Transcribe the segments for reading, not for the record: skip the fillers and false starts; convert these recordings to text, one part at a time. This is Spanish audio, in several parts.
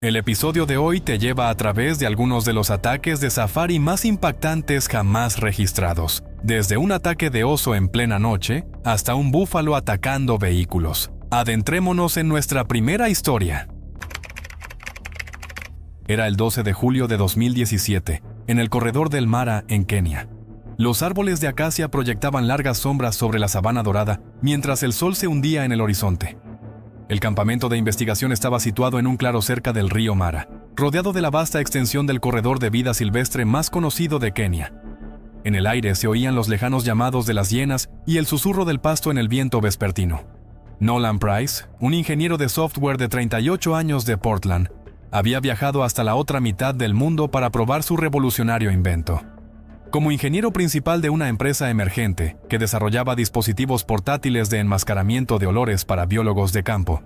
El episodio de hoy te lleva a través de algunos de los ataques de safari más impactantes jamás registrados, desde un ataque de oso en plena noche hasta un búfalo atacando vehículos. Adentrémonos en nuestra primera historia. Era el 12 de julio de 2017, en el corredor del Mara, en Kenia. Los árboles de acacia proyectaban largas sombras sobre la sabana dorada, mientras el sol se hundía en el horizonte. El campamento de investigación estaba situado en un claro cerca del río Mara, rodeado de la vasta extensión del corredor de vida silvestre más conocido de Kenia. En el aire se oían los lejanos llamados de las hienas y el susurro del pasto en el viento vespertino. Nolan Price, un ingeniero de software de 38 años de Portland, había viajado hasta la otra mitad del mundo para probar su revolucionario invento. Como ingeniero principal de una empresa emergente que desarrollaba dispositivos portátiles de enmascaramiento de olores para biólogos de campo,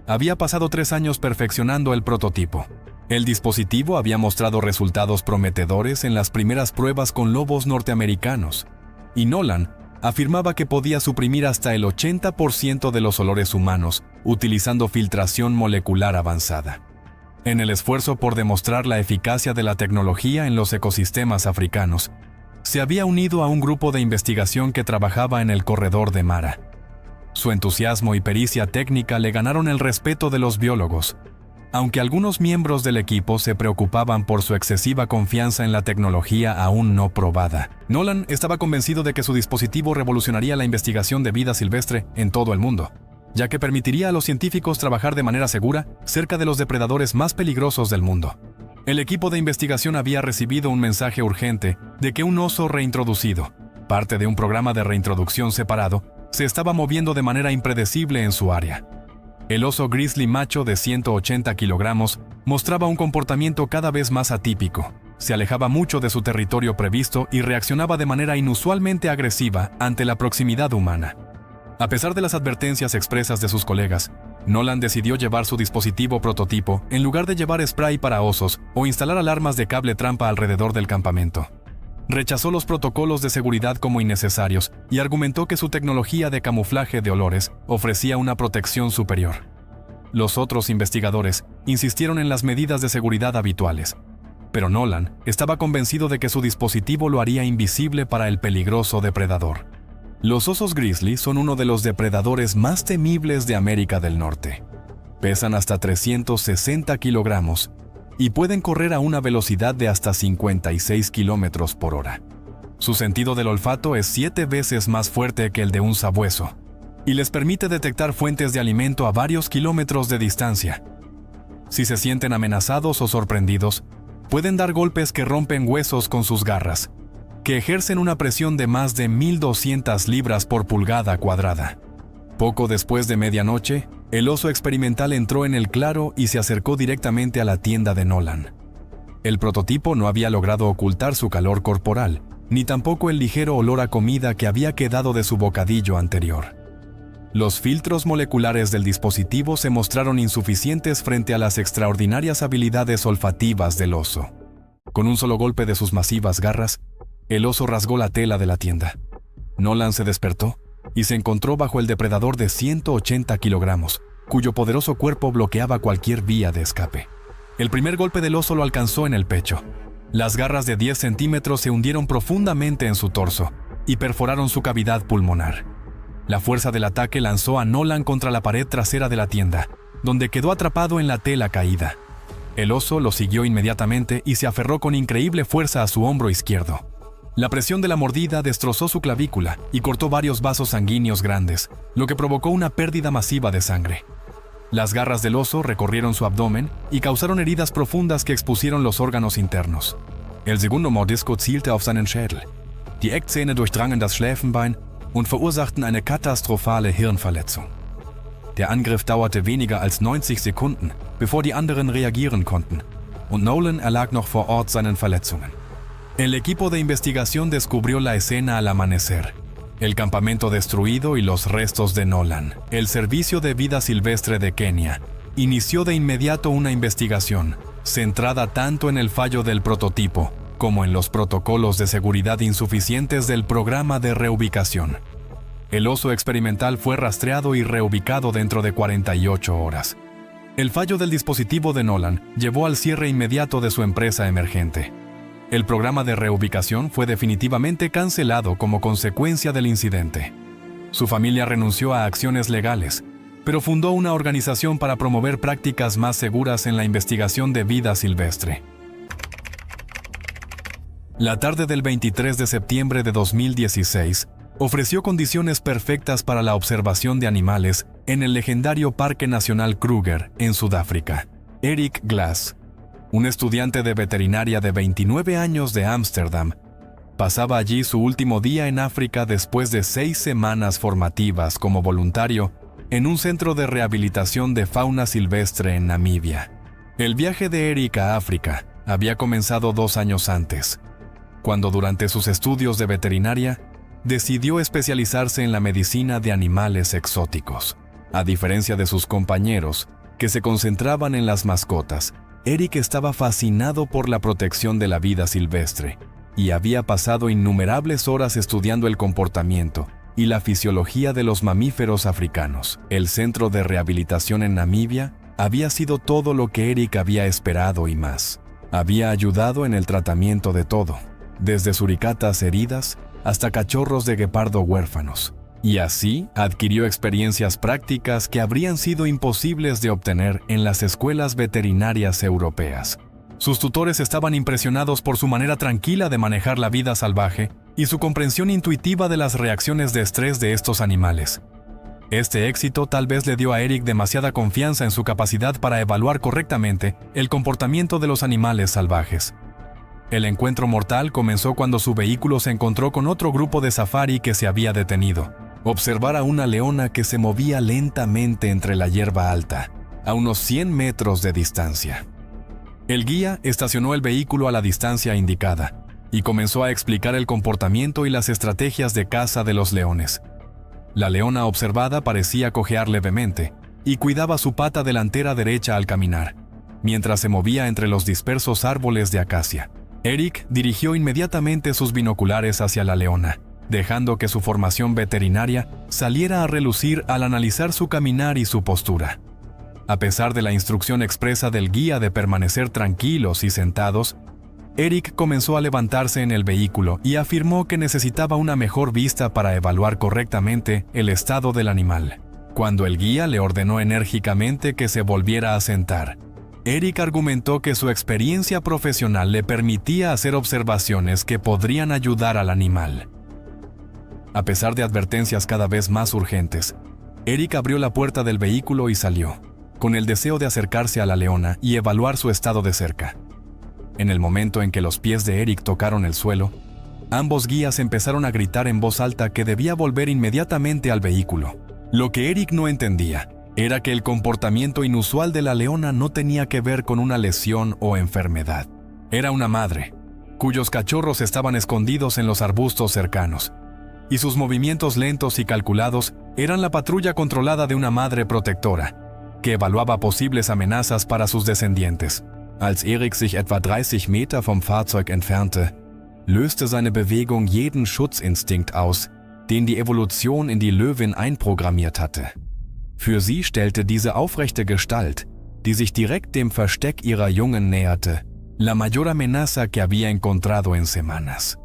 había pasado 3 años perfeccionando el prototipo. El dispositivo había mostrado resultados prometedores en las primeras pruebas con lobos norteamericanos, y Nolan afirmaba que podía suprimir hasta el 80% de los olores humanos utilizando filtración molecular avanzada. En el esfuerzo por demostrar la eficacia de la tecnología en los ecosistemas africanos, se había unido a un grupo de investigación que trabajaba en el corredor de Mara. Su entusiasmo y pericia técnica le ganaron el respeto de los biólogos. Aunque algunos miembros del equipo se preocupaban por su excesiva confianza en la tecnología aún no probada, Nolan estaba convencido de que su dispositivo revolucionaría la investigación de vida silvestre en todo el mundo, ya que permitiría a los científicos trabajar de manera segura cerca de los depredadores más peligrosos del mundo. El equipo de investigación había recibido un mensaje urgente de que un oso reintroducido, parte de un programa de reintroducción separado, se estaba moviendo de manera impredecible en su área. El oso grizzly macho de 180 kilogramos mostraba un comportamiento cada vez más atípico, se alejaba mucho de su territorio previsto y reaccionaba de manera inusualmente agresiva ante la proximidad humana. A pesar de las advertencias expresas de sus colegas, Nolan decidió llevar su dispositivo prototipo en lugar de llevar spray para osos o instalar alarmas de cable trampa alrededor del campamento. Rechazó los protocolos de seguridad como innecesarios y argumentó que su tecnología de camuflaje de olores ofrecía una protección superior. Los otros investigadores insistieron en las medidas de seguridad habituales, pero Nolan estaba convencido de que su dispositivo lo haría invisible para el peligroso depredador. Los osos grizzly son uno de los depredadores más temibles de América del Norte. Pesan hasta 360 kilogramos y pueden correr a una velocidad de hasta 56 kilómetros por hora. Su sentido del olfato es 7 veces más fuerte que el de un sabueso y les permite detectar fuentes de alimento a varios kilómetros de distancia. Si se sienten amenazados o sorprendidos, pueden dar golpes que rompen huesos con sus garras, que ejercen una presión de más de 1.200 libras por pulgada cuadrada. Poco después de medianoche, el oso experimental entró en el claro y se acercó directamente a la tienda de Nolan. El prototipo no había logrado ocultar su calor corporal, ni tampoco el ligero olor a comida que había quedado de su bocadillo anterior. Los filtros moleculares del dispositivo se mostraron insuficientes frente a las extraordinarias habilidades olfativas del oso. Con un solo golpe de sus masivas garras, el oso rasgó la tela de la tienda. Nolan se despertó y se encontró bajo el depredador de 180 kilogramos, cuyo poderoso cuerpo bloqueaba cualquier vía de escape. El primer golpe del oso lo alcanzó en el pecho. Las garras de 10 centímetros se hundieron profundamente en su torso y perforaron su cavidad pulmonar. La fuerza del ataque lanzó a Nolan contra la pared trasera de la tienda, donde quedó atrapado en la tela caída. El oso lo siguió inmediatamente y se aferró con increíble fuerza a su hombro izquierdo. La presión de la mordida destrozó su clavícula y cortó varios vasos sanguíneos grandes, lo que provocó una pérdida masiva de sangre. Las garras del oso recorrieron su abdomen y causaron heridas profundas que expusieron los órganos internos. El segundo Mordisco zielte auf seinen Schädel. Die Eckzähne durchdrangen das Schläfenbein und verursachten eine katastrophale Hirnverletzung. Der Angriff dauerte weniger als 90 Sekunden, bevor die anderen reagieren konnten, und Nolan erlag noch vor Ort seinen Verletzungen. El equipo de investigación descubrió la escena al amanecer. El campamento destruido y los restos de Nolan. El Servicio de Vida Silvestre de Kenia inició de inmediato una investigación, centrada tanto en el fallo del prototipo como en los protocolos de seguridad insuficientes del programa de reubicación. El oso experimental fue rastreado y reubicado dentro de 48 horas. El fallo del dispositivo de Nolan llevó al cierre inmediato de su empresa emergente. El programa de reubicación fue definitivamente cancelado como consecuencia del incidente. Su familia renunció a acciones legales, pero fundó una organización para promover prácticas más seguras en la investigación de vida silvestre. La tarde del 23 de septiembre de 2016 ofreció condiciones perfectas para la observación de animales en el legendario Parque Nacional Kruger, en Sudáfrica. Erik Glass, un estudiante de veterinaria de 29 años de Ámsterdam, pasaba allí su último día en África después de 6 semanas formativas como voluntario en un centro de rehabilitación de fauna silvestre en Namibia. El viaje de Erik a África había comenzado 2 años antes, cuando durante sus estudios de veterinaria decidió especializarse en la medicina de animales exóticos. A diferencia de sus compañeros, que se concentraban en las mascotas, Erik estaba fascinado por la protección de la vida silvestre y había pasado innumerables horas estudiando el comportamiento y la fisiología de los mamíferos africanos. El centro de rehabilitación en Namibia había sido todo lo que Erik había esperado y más. Había ayudado en el tratamiento de todo, desde suricatas heridas hasta cachorros de guepardo huérfanos, y así adquirió experiencias prácticas que habrían sido imposibles de obtener en las escuelas veterinarias europeas. Sus tutores estaban impresionados por su manera tranquila de manejar la vida salvaje y su comprensión intuitiva de las reacciones de estrés de estos animales. Este éxito tal vez le dio a Erik demasiada confianza en su capacidad para evaluar correctamente el comportamiento de los animales salvajes. El encuentro mortal comenzó cuando su vehículo se encontró con otro grupo de safari que se había detenido. Observar a una leona que se movía lentamente entre la hierba alta, a unos 100 metros de distancia. El guía estacionó el vehículo a la distancia indicada y comenzó a explicar el comportamiento y las estrategias de caza de los leones. La leona observada parecía cojear levemente y cuidaba su pata delantera derecha al caminar, mientras se movía entre los dispersos árboles de acacia. Erik dirigió inmediatamente sus binoculares hacia la leona, dejando que su formación veterinaria saliera a relucir al analizar su caminar y su postura. A pesar de la instrucción expresa del guía de permanecer tranquilos y sentados, Erik comenzó a levantarse en el vehículo y afirmó que necesitaba una mejor vista para evaluar correctamente el estado del animal. Cuando el guía le ordenó enérgicamente que se volviera a sentar, Erik argumentó que su experiencia profesional le permitía hacer observaciones que podrían ayudar al animal. A pesar de advertencias cada vez más urgentes, Erik abrió la puerta del vehículo y salió, con el deseo de acercarse a la leona y evaluar su estado de cerca. En el momento en que los pies de Erik tocaron el suelo, ambos guías empezaron a gritar en voz alta que debía volver inmediatamente al vehículo. Lo que Erik no entendía era que el comportamiento inusual de la leona no tenía que ver con una lesión o enfermedad. Era una madre, cuyos cachorros estaban escondidos en los arbustos cercanos, y sus movimientos lentos y calculados eran la patrulla controlada de una madre protectora, que evaluaba posibles amenazas para sus descendientes. Als Erik sich etwa 30 Meter vom Fahrzeug entfernte, löste seine Bewegung jeden Schutzinstinkt aus, den die Evolution in die Löwin einprogrammiert hatte. Für sie stellte diese aufrechte Gestalt, die sich direkt dem Versteck ihrer Jungen näherte, la mayor amenaza que había encontrado en semanas.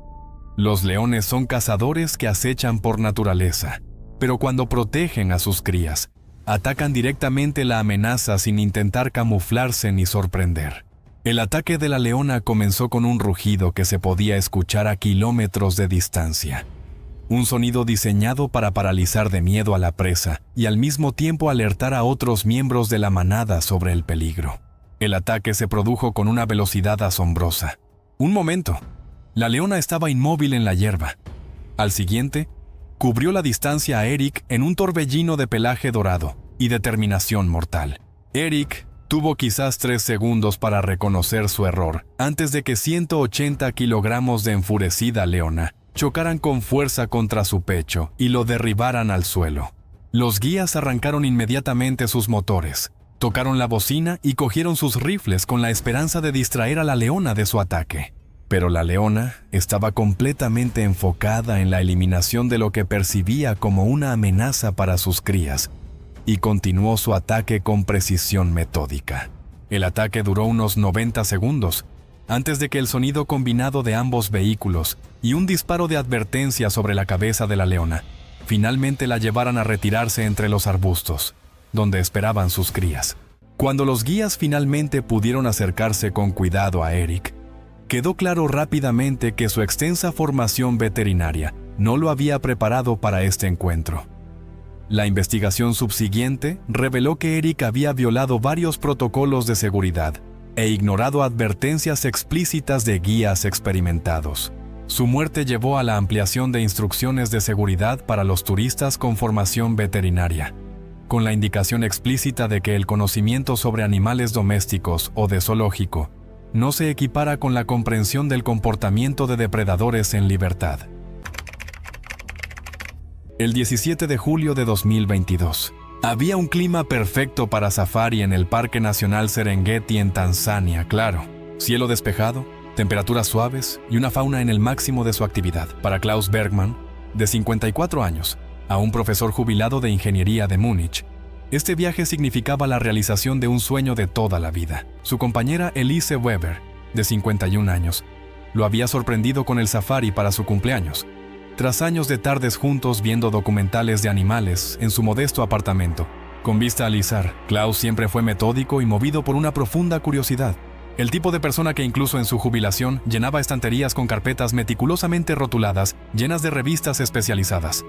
Los leones son cazadores que acechan por naturaleza, pero cuando protegen a sus crías, atacan directamente la amenaza sin intentar camuflarse ni sorprender. El ataque de la leona comenzó con un rugido que se podía escuchar a kilómetros de distancia. Un sonido diseñado para paralizar de miedo a la presa y al mismo tiempo alertar a otros miembros de la manada sobre el peligro. El ataque se produjo con una velocidad asombrosa. Un momento, la leona estaba inmóvil en la hierba. Al siguiente, cubrió la distancia a Erik en un torbellino de pelaje dorado y determinación mortal. Erik tuvo quizás 3 segundos para reconocer su error antes de que 180 kilogramos de enfurecida leona chocaran con fuerza contra su pecho y lo derribaran al suelo. Los guías arrancaron inmediatamente sus motores, tocaron la bocina y cogieron sus rifles con la esperanza de distraer a la leona de su ataque. Pero la leona estaba completamente enfocada en la eliminación de lo que percibía como una amenaza para sus crías, y continuó su ataque con precisión metódica. El ataque duró unos 90 segundos, antes de que el sonido combinado de ambos vehículos y un disparo de advertencia sobre la cabeza de la leona finalmente la llevaran a retirarse entre los arbustos, donde esperaban sus crías. Cuando los guías finalmente pudieron acercarse con cuidado a Eric, quedó claro rápidamente que su extensa formación veterinaria no lo había preparado para este encuentro. La investigación subsiguiente reveló que Eric había violado varios protocolos de seguridad e ignorado advertencias explícitas de guías experimentados. Su muerte llevó a la ampliación de instrucciones de seguridad para los turistas con formación veterinaria, con la indicación explícita de que el conocimiento sobre animales domésticos o de zoológico no se equipara con la comprensión del comportamiento de depredadores en libertad. El 17 de julio de 2022. Había un clima perfecto para safari en el Parque Nacional Serengeti en Tanzania, claro. Cielo despejado, temperaturas suaves y una fauna en el máximo de su actividad. Para Klaus Bergmann, de 54 años, a un profesor jubilado de ingeniería de Múnich, este viaje significaba la realización de un sueño de toda la vida. Su compañera Elise Weber, de 51 años, lo había sorprendido con el safari para su cumpleaños. Tras años de tardes juntos viendo documentales de animales en su modesto apartamento, con vista al izar, Klaus siempre fue metódico y movido por una profunda curiosidad. El tipo de persona que incluso en su jubilación llenaba estanterías con carpetas meticulosamente rotuladas llenas de revistas especializadas.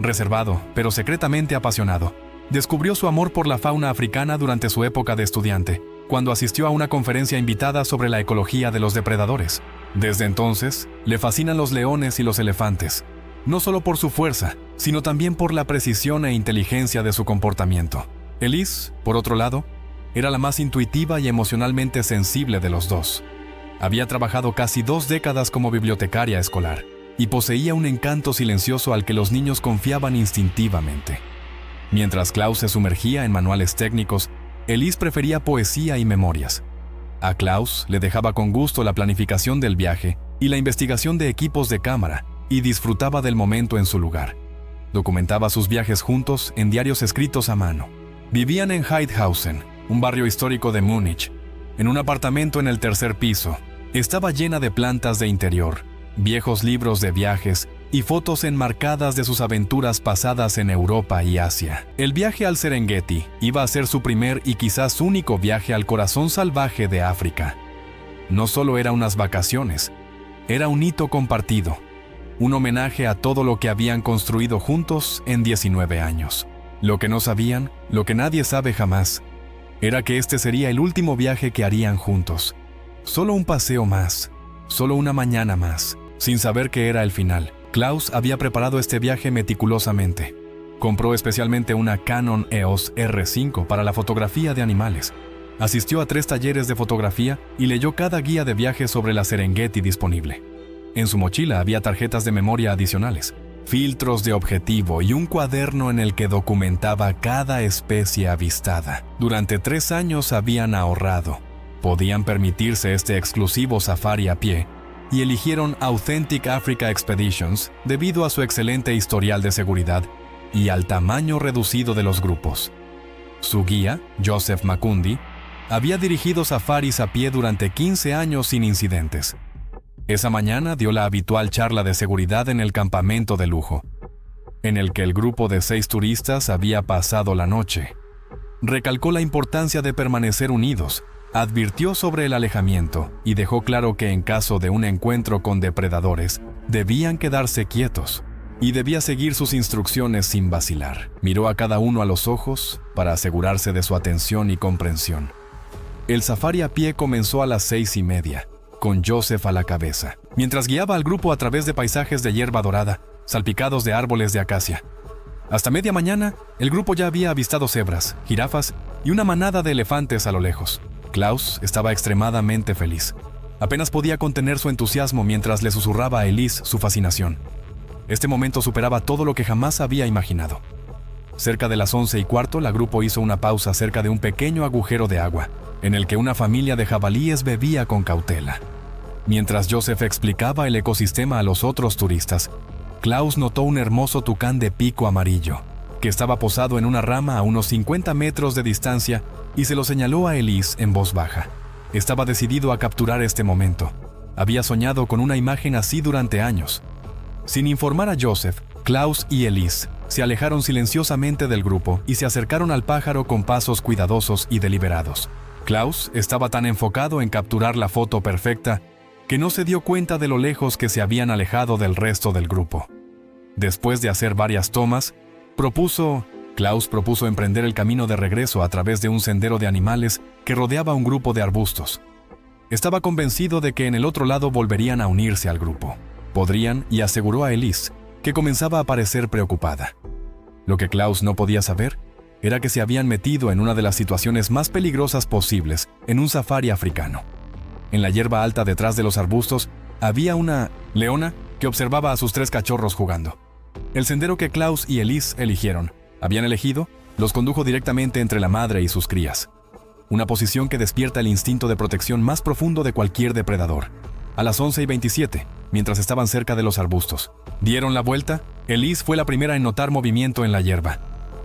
Reservado, pero secretamente apasionado, descubrió su amor por la fauna africana durante su época de estudiante, cuando asistió a una conferencia invitada sobre la ecología de los depredadores. Desde entonces, le fascinan los leones y los elefantes, no solo por su fuerza, sino también por la precisión e inteligencia de su comportamiento. Elise, por otro lado, era la más intuitiva y emocionalmente sensible de los dos. Había trabajado casi 2 décadas como bibliotecaria escolar y poseía un encanto silencioso al que los niños confiaban instintivamente. Mientras Klaus se sumergía en manuales técnicos, Elise prefería poesía y memorias. A Klaus le dejaba con gusto la planificación del viaje y la investigación de equipos de cámara, y disfrutaba del momento en su lugar. Documentaba sus viajes juntos en diarios escritos a mano. Vivían en Heidhausen, un barrio histórico de Múnich, en un apartamento en el 3er piso. Estaba llena de plantas de interior, viejos libros de viajes y fotos enmarcadas de sus aventuras pasadas en Europa y Asia. El viaje al Serengeti iba a ser su primer y quizás único viaje al corazón salvaje de África. No solo era unas vacaciones, era un hito compartido, un homenaje a todo lo que habían construido juntos en 19 años. Lo que no sabían, lo que nadie sabe jamás, era que este sería el último viaje que harían juntos. Solo un paseo más, solo una mañana más, sin saber que era el final. Klaus había preparado este viaje meticulosamente. Compró especialmente una Canon EOS R5 para la fotografía de animales. Asistió a 3 talleres de fotografía y leyó cada guía de viaje sobre la Serengeti disponible. En su mochila había tarjetas de memoria adicionales, filtros de objetivo y un cuaderno en el que documentaba cada especie avistada. Durante 3 años habían ahorrado. Podían permitirse este exclusivo safari a pie y eligieron Authentic Africa Expeditions debido a su excelente historial de seguridad y al tamaño reducido de los grupos. Su guía, Joseph Makundi, había dirigido safaris a pie durante 15 años sin incidentes. Esa mañana dio la habitual charla de seguridad en el campamento de lujo, en el que el grupo de 6 turistas había pasado la noche. Recalcó la importancia de permanecer unidos, advirtió sobre el alejamiento y dejó claro que en caso de un encuentro con depredadores, debían quedarse quietos y debía seguir sus instrucciones sin vacilar. Miró a cada uno a los ojos para asegurarse de su atención y comprensión. El safari a pie comenzó a las 6:30, con Joseph a la cabeza, mientras guiaba al grupo a través de paisajes de hierba dorada, salpicados de árboles de acacia. Hasta media mañana, el grupo ya había avistado cebras, jirafas y una manada de elefantes a lo lejos. Klaus estaba extremadamente feliz. Apenas podía contener su entusiasmo mientras le susurraba a Elise su fascinación. Este momento superaba todo lo que jamás había imaginado. Cerca de las 11:15, la grupo hizo una pausa cerca de un pequeño agujero de agua, en el que una familia de jabalíes bebía con cautela. Mientras Joseph explicaba el ecosistema a los otros turistas, Klaus notó un hermoso tucán de pico amarillo, que estaba posado en una rama a unos 50 metros de distancia, y se lo señaló a Elise en voz baja. Estaba decidido a capturar este momento. Había soñado con una imagen así durante años. Sin informar a Joseph, Klaus y Elise se alejaron silenciosamente del grupo y se acercaron al pájaro con pasos cuidadosos y deliberados. Klaus estaba tan enfocado en capturar la foto perfecta que no se dio cuenta de lo lejos que se habían alejado del resto del grupo. Después de hacer varias tomas, Klaus propuso emprender el camino de regreso a través de un sendero de animales que rodeaba un grupo de arbustos. Estaba convencido de que en el otro lado volverían a unirse al grupo. Podrían, y aseguró a Elise, que comenzaba a parecer preocupada. Lo que Klaus no podía saber era que se habían metido en una de las situaciones más peligrosas posibles en un safari africano. En la hierba alta detrás de los arbustos había una leona que observaba a sus 3 cachorros jugando. El sendero que Klaus y Elise habían elegido, los condujo directamente entre la madre y sus crías. Una posición que despierta el instinto de protección más profundo de cualquier depredador. A las 11:27, mientras estaban cerca de los arbustos, dieron la vuelta. Elise fue la primera en notar movimiento en la hierba.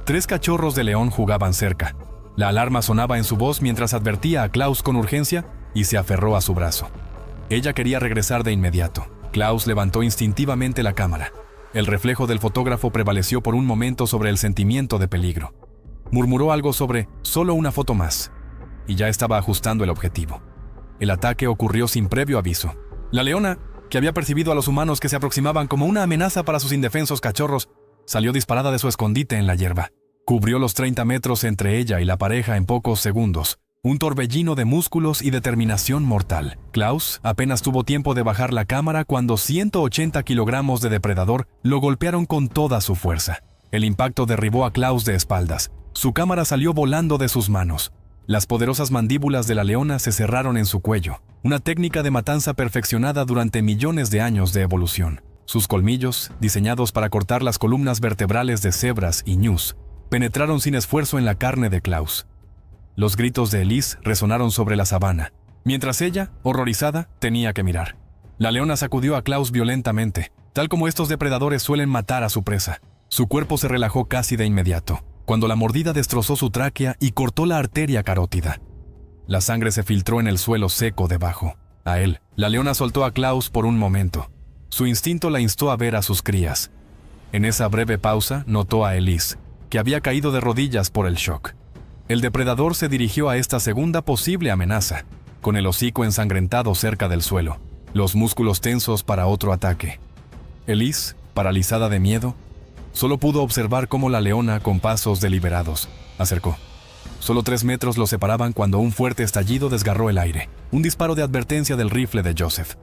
3 cachorros de león jugaban cerca. La alarma sonaba en su voz mientras advertía a Klaus con urgencia y se aferró a su brazo. Ella quería regresar de inmediato. Klaus levantó instintivamente la cámara. El reflejo del fotógrafo prevaleció por un momento sobre el sentimiento de peligro. Murmuró algo sobre «solo una foto más», y ya estaba ajustando el objetivo. El ataque ocurrió sin previo aviso. La leona, que había percibido a los humanos que se aproximaban como una amenaza para sus indefensos cachorros, salió disparada de su escondite en la hierba. Cubrió los 30 metros entre ella y la pareja en pocos segundos. Un torbellino de músculos y determinación mortal. Klaus apenas tuvo tiempo de bajar la cámara cuando 180 kilogramos de depredador lo golpearon con toda su fuerza. El impacto derribó a Klaus de espaldas. Su cámara salió volando de sus manos. Las poderosas mandíbulas de la leona se cerraron en su cuello, una técnica de matanza perfeccionada durante millones de años de evolución. Sus colmillos, diseñados para cortar las columnas vertebrales de cebras y ñus, penetraron sin esfuerzo en la carne de Klaus. Los gritos de Elise resonaron sobre la sabana, mientras ella, horrorizada, tenía que mirar. La leona sacudió a Klaus violentamente, tal como estos depredadores suelen matar a su presa. Su cuerpo se relajó casi de inmediato, cuando la mordida destrozó su tráquea y cortó la arteria carótida. La sangre se filtró en el suelo seco debajo. A él, la leona soltó a Klaus por un momento. Su instinto la instó a ver a sus crías. En esa breve pausa, notó a Elise, que había caído de rodillas por el shock. El depredador se dirigió a esta segunda posible amenaza, con el hocico ensangrentado cerca del suelo, los músculos tensos para otro ataque. Elise, paralizada de miedo, solo pudo observar cómo la leona, con pasos deliberados, acercó. Solo 3 metros lo separaban cuando un fuerte estallido desgarró el aire, un disparo de advertencia del rifle de Joseph.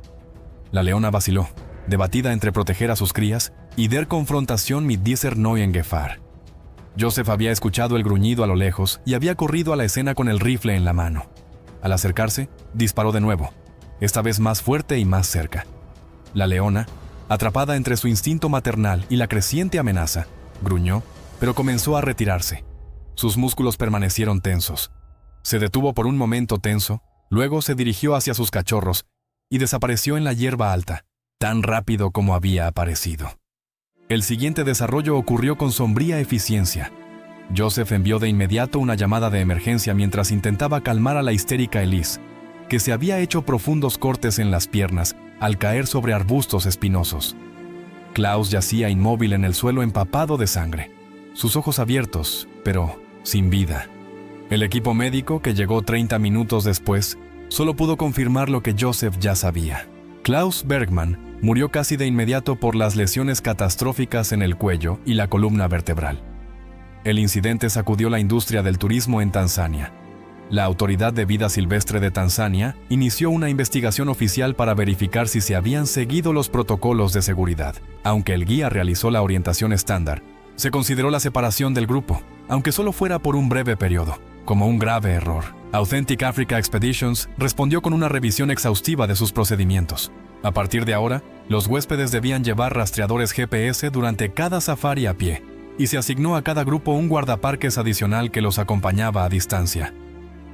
La leona vaciló, debatida entre proteger a sus crías y der confrontación mit dieser neuen Gefahr. Joseph había escuchado el gruñido a lo lejos y había corrido a la escena con el rifle en la mano. Al acercarse, disparó de nuevo, esta vez más fuerte y más cerca. La leona, atrapada entre su instinto maternal y la creciente amenaza, gruñó, pero comenzó a retirarse. Sus músculos permanecieron tensos. Se detuvo por un momento tenso, luego se dirigió hacia sus cachorros y desapareció en la hierba alta, tan rápido como había aparecido. El siguiente desarrollo ocurrió con sombría eficiencia. Joseph envió de inmediato una llamada de emergencia mientras intentaba calmar a la histérica Elise, que se había hecho profundos cortes en las piernas al caer sobre arbustos espinosos. Klaus yacía inmóvil en el suelo empapado de sangre, sus ojos abiertos, pero sin vida. El equipo médico, que llegó 30 minutos después, solo pudo confirmar lo que Joseph ya sabía. Klaus Bergmann murió casi de inmediato por las lesiones catastróficas en el cuello y la columna vertebral. El incidente sacudió la industria del turismo en Tanzania. La Autoridad de Vida Silvestre de Tanzania inició una investigación oficial para verificar si se habían seguido los protocolos de seguridad. Aunque el guía realizó la orientación estándar, se consideró la separación del grupo, aunque solo fuera por un breve periodo, como un grave error. Authentic Africa Expeditions respondió con una revisión exhaustiva de sus procedimientos. A partir de ahora, los huéspedes debían llevar rastreadores GPS durante cada safari a pie, y se asignó a cada grupo un guardaparques adicional que los acompañaba a distancia.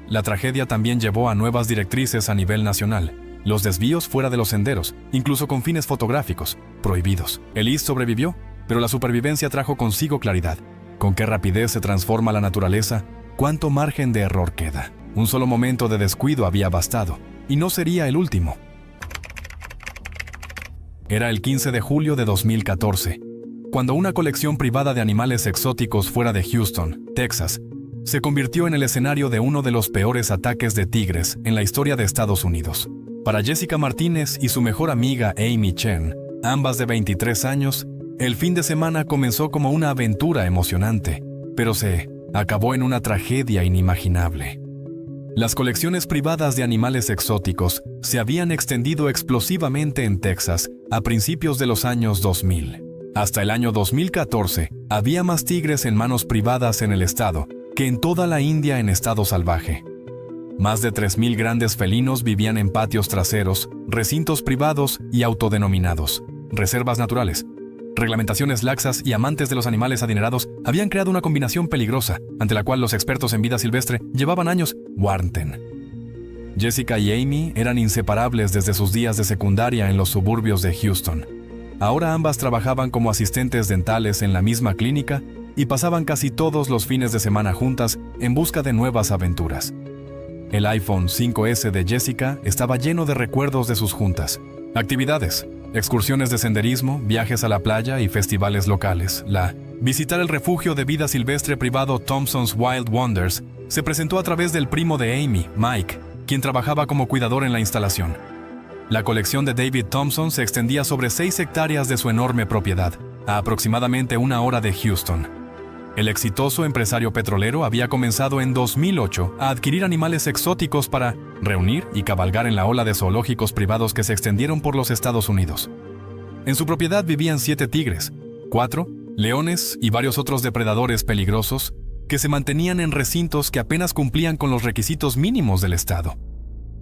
La tragedia también llevó a nuevas directrices a nivel nacional. Los desvíos fuera de los senderos, incluso con fines fotográficos, prohibidos. Elise sobrevivió, pero la supervivencia trajo consigo claridad. Con qué rapidez se transforma la naturaleza, cuánto margen de error queda. Un solo momento de descuido había bastado, y no sería el último. Era el 15 de julio de 2014, cuando una colección privada de animales exóticos fuera de Houston, Texas, se convirtió en el escenario de uno de los peores ataques de tigres en la historia de Estados Unidos. Para Jessica Martínez y su mejor amiga Amy Chen, ambas de 23 años, el fin de semana comenzó como una aventura emocionante, pero se acabó en una tragedia inimaginable. Las colecciones privadas de animales exóticos se habían extendido explosivamente en Texas a principios de los años 2000. Hasta el año 2014, había más tigres en manos privadas en el estado que en toda la India en estado salvaje. Más de 3,000 grandes felinos vivían en patios traseros, recintos privados y autodenominados reservas naturales. Reglamentaciones laxas y amantes de los animales adinerados habían creado una combinación peligrosa, ante la cual los expertos en vida silvestre llevaban años guarden. Jessica y Amy eran inseparables desde sus días de secundaria en los suburbios de Houston. Ahora ambas trabajaban como asistentes dentales en la misma clínica y pasaban casi todos los fines de semana juntas en busca de nuevas aventuras. El iPhone 5S de Jessica estaba lleno de recuerdos de sus juntas, actividades, excursiones de senderismo, viajes a la playa y festivales locales. Visitar el refugio de vida silvestre privado Thompson's Wild Wonders se presentó a través del primo de Amy, Mike, quien trabajaba como cuidador en la instalación. La colección de David Thompson se extendía sobre 6 hectáreas de su enorme propiedad, a aproximadamente 1 hora de Houston. El exitoso empresario petrolero había comenzado en 2008 a adquirir animales exóticos para reunir y cabalgar en la ola de zoológicos privados que se extendieron por los Estados Unidos. En su propiedad vivían 7 tigres, 4 leones y varios otros depredadores peligrosos que se mantenían en recintos que apenas cumplían con los requisitos mínimos del estado.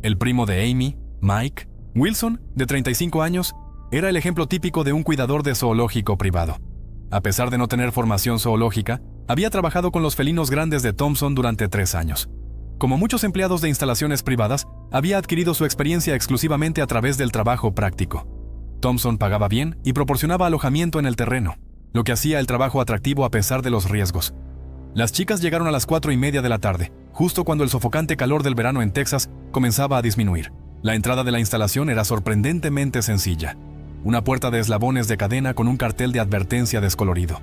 El primo de Amy, Mike, Wilson, de 35 años, era el ejemplo típico de un cuidador de zoológico privado. A pesar de no tener formación zoológica, había trabajado con los felinos grandes de Thompson durante 3 años. Como muchos empleados de instalaciones privadas, había adquirido su experiencia exclusivamente a través del trabajo práctico. Thompson pagaba bien y proporcionaba alojamiento en el terreno, lo que hacía el trabajo atractivo a pesar de los riesgos. Las chicas llegaron a las 4:30 de la tarde, justo cuando el sofocante calor del verano en Texas comenzaba a disminuir. La entrada de la instalación era sorprendentemente sencilla. Una puerta de eslabones de cadena con un cartel de advertencia descolorido.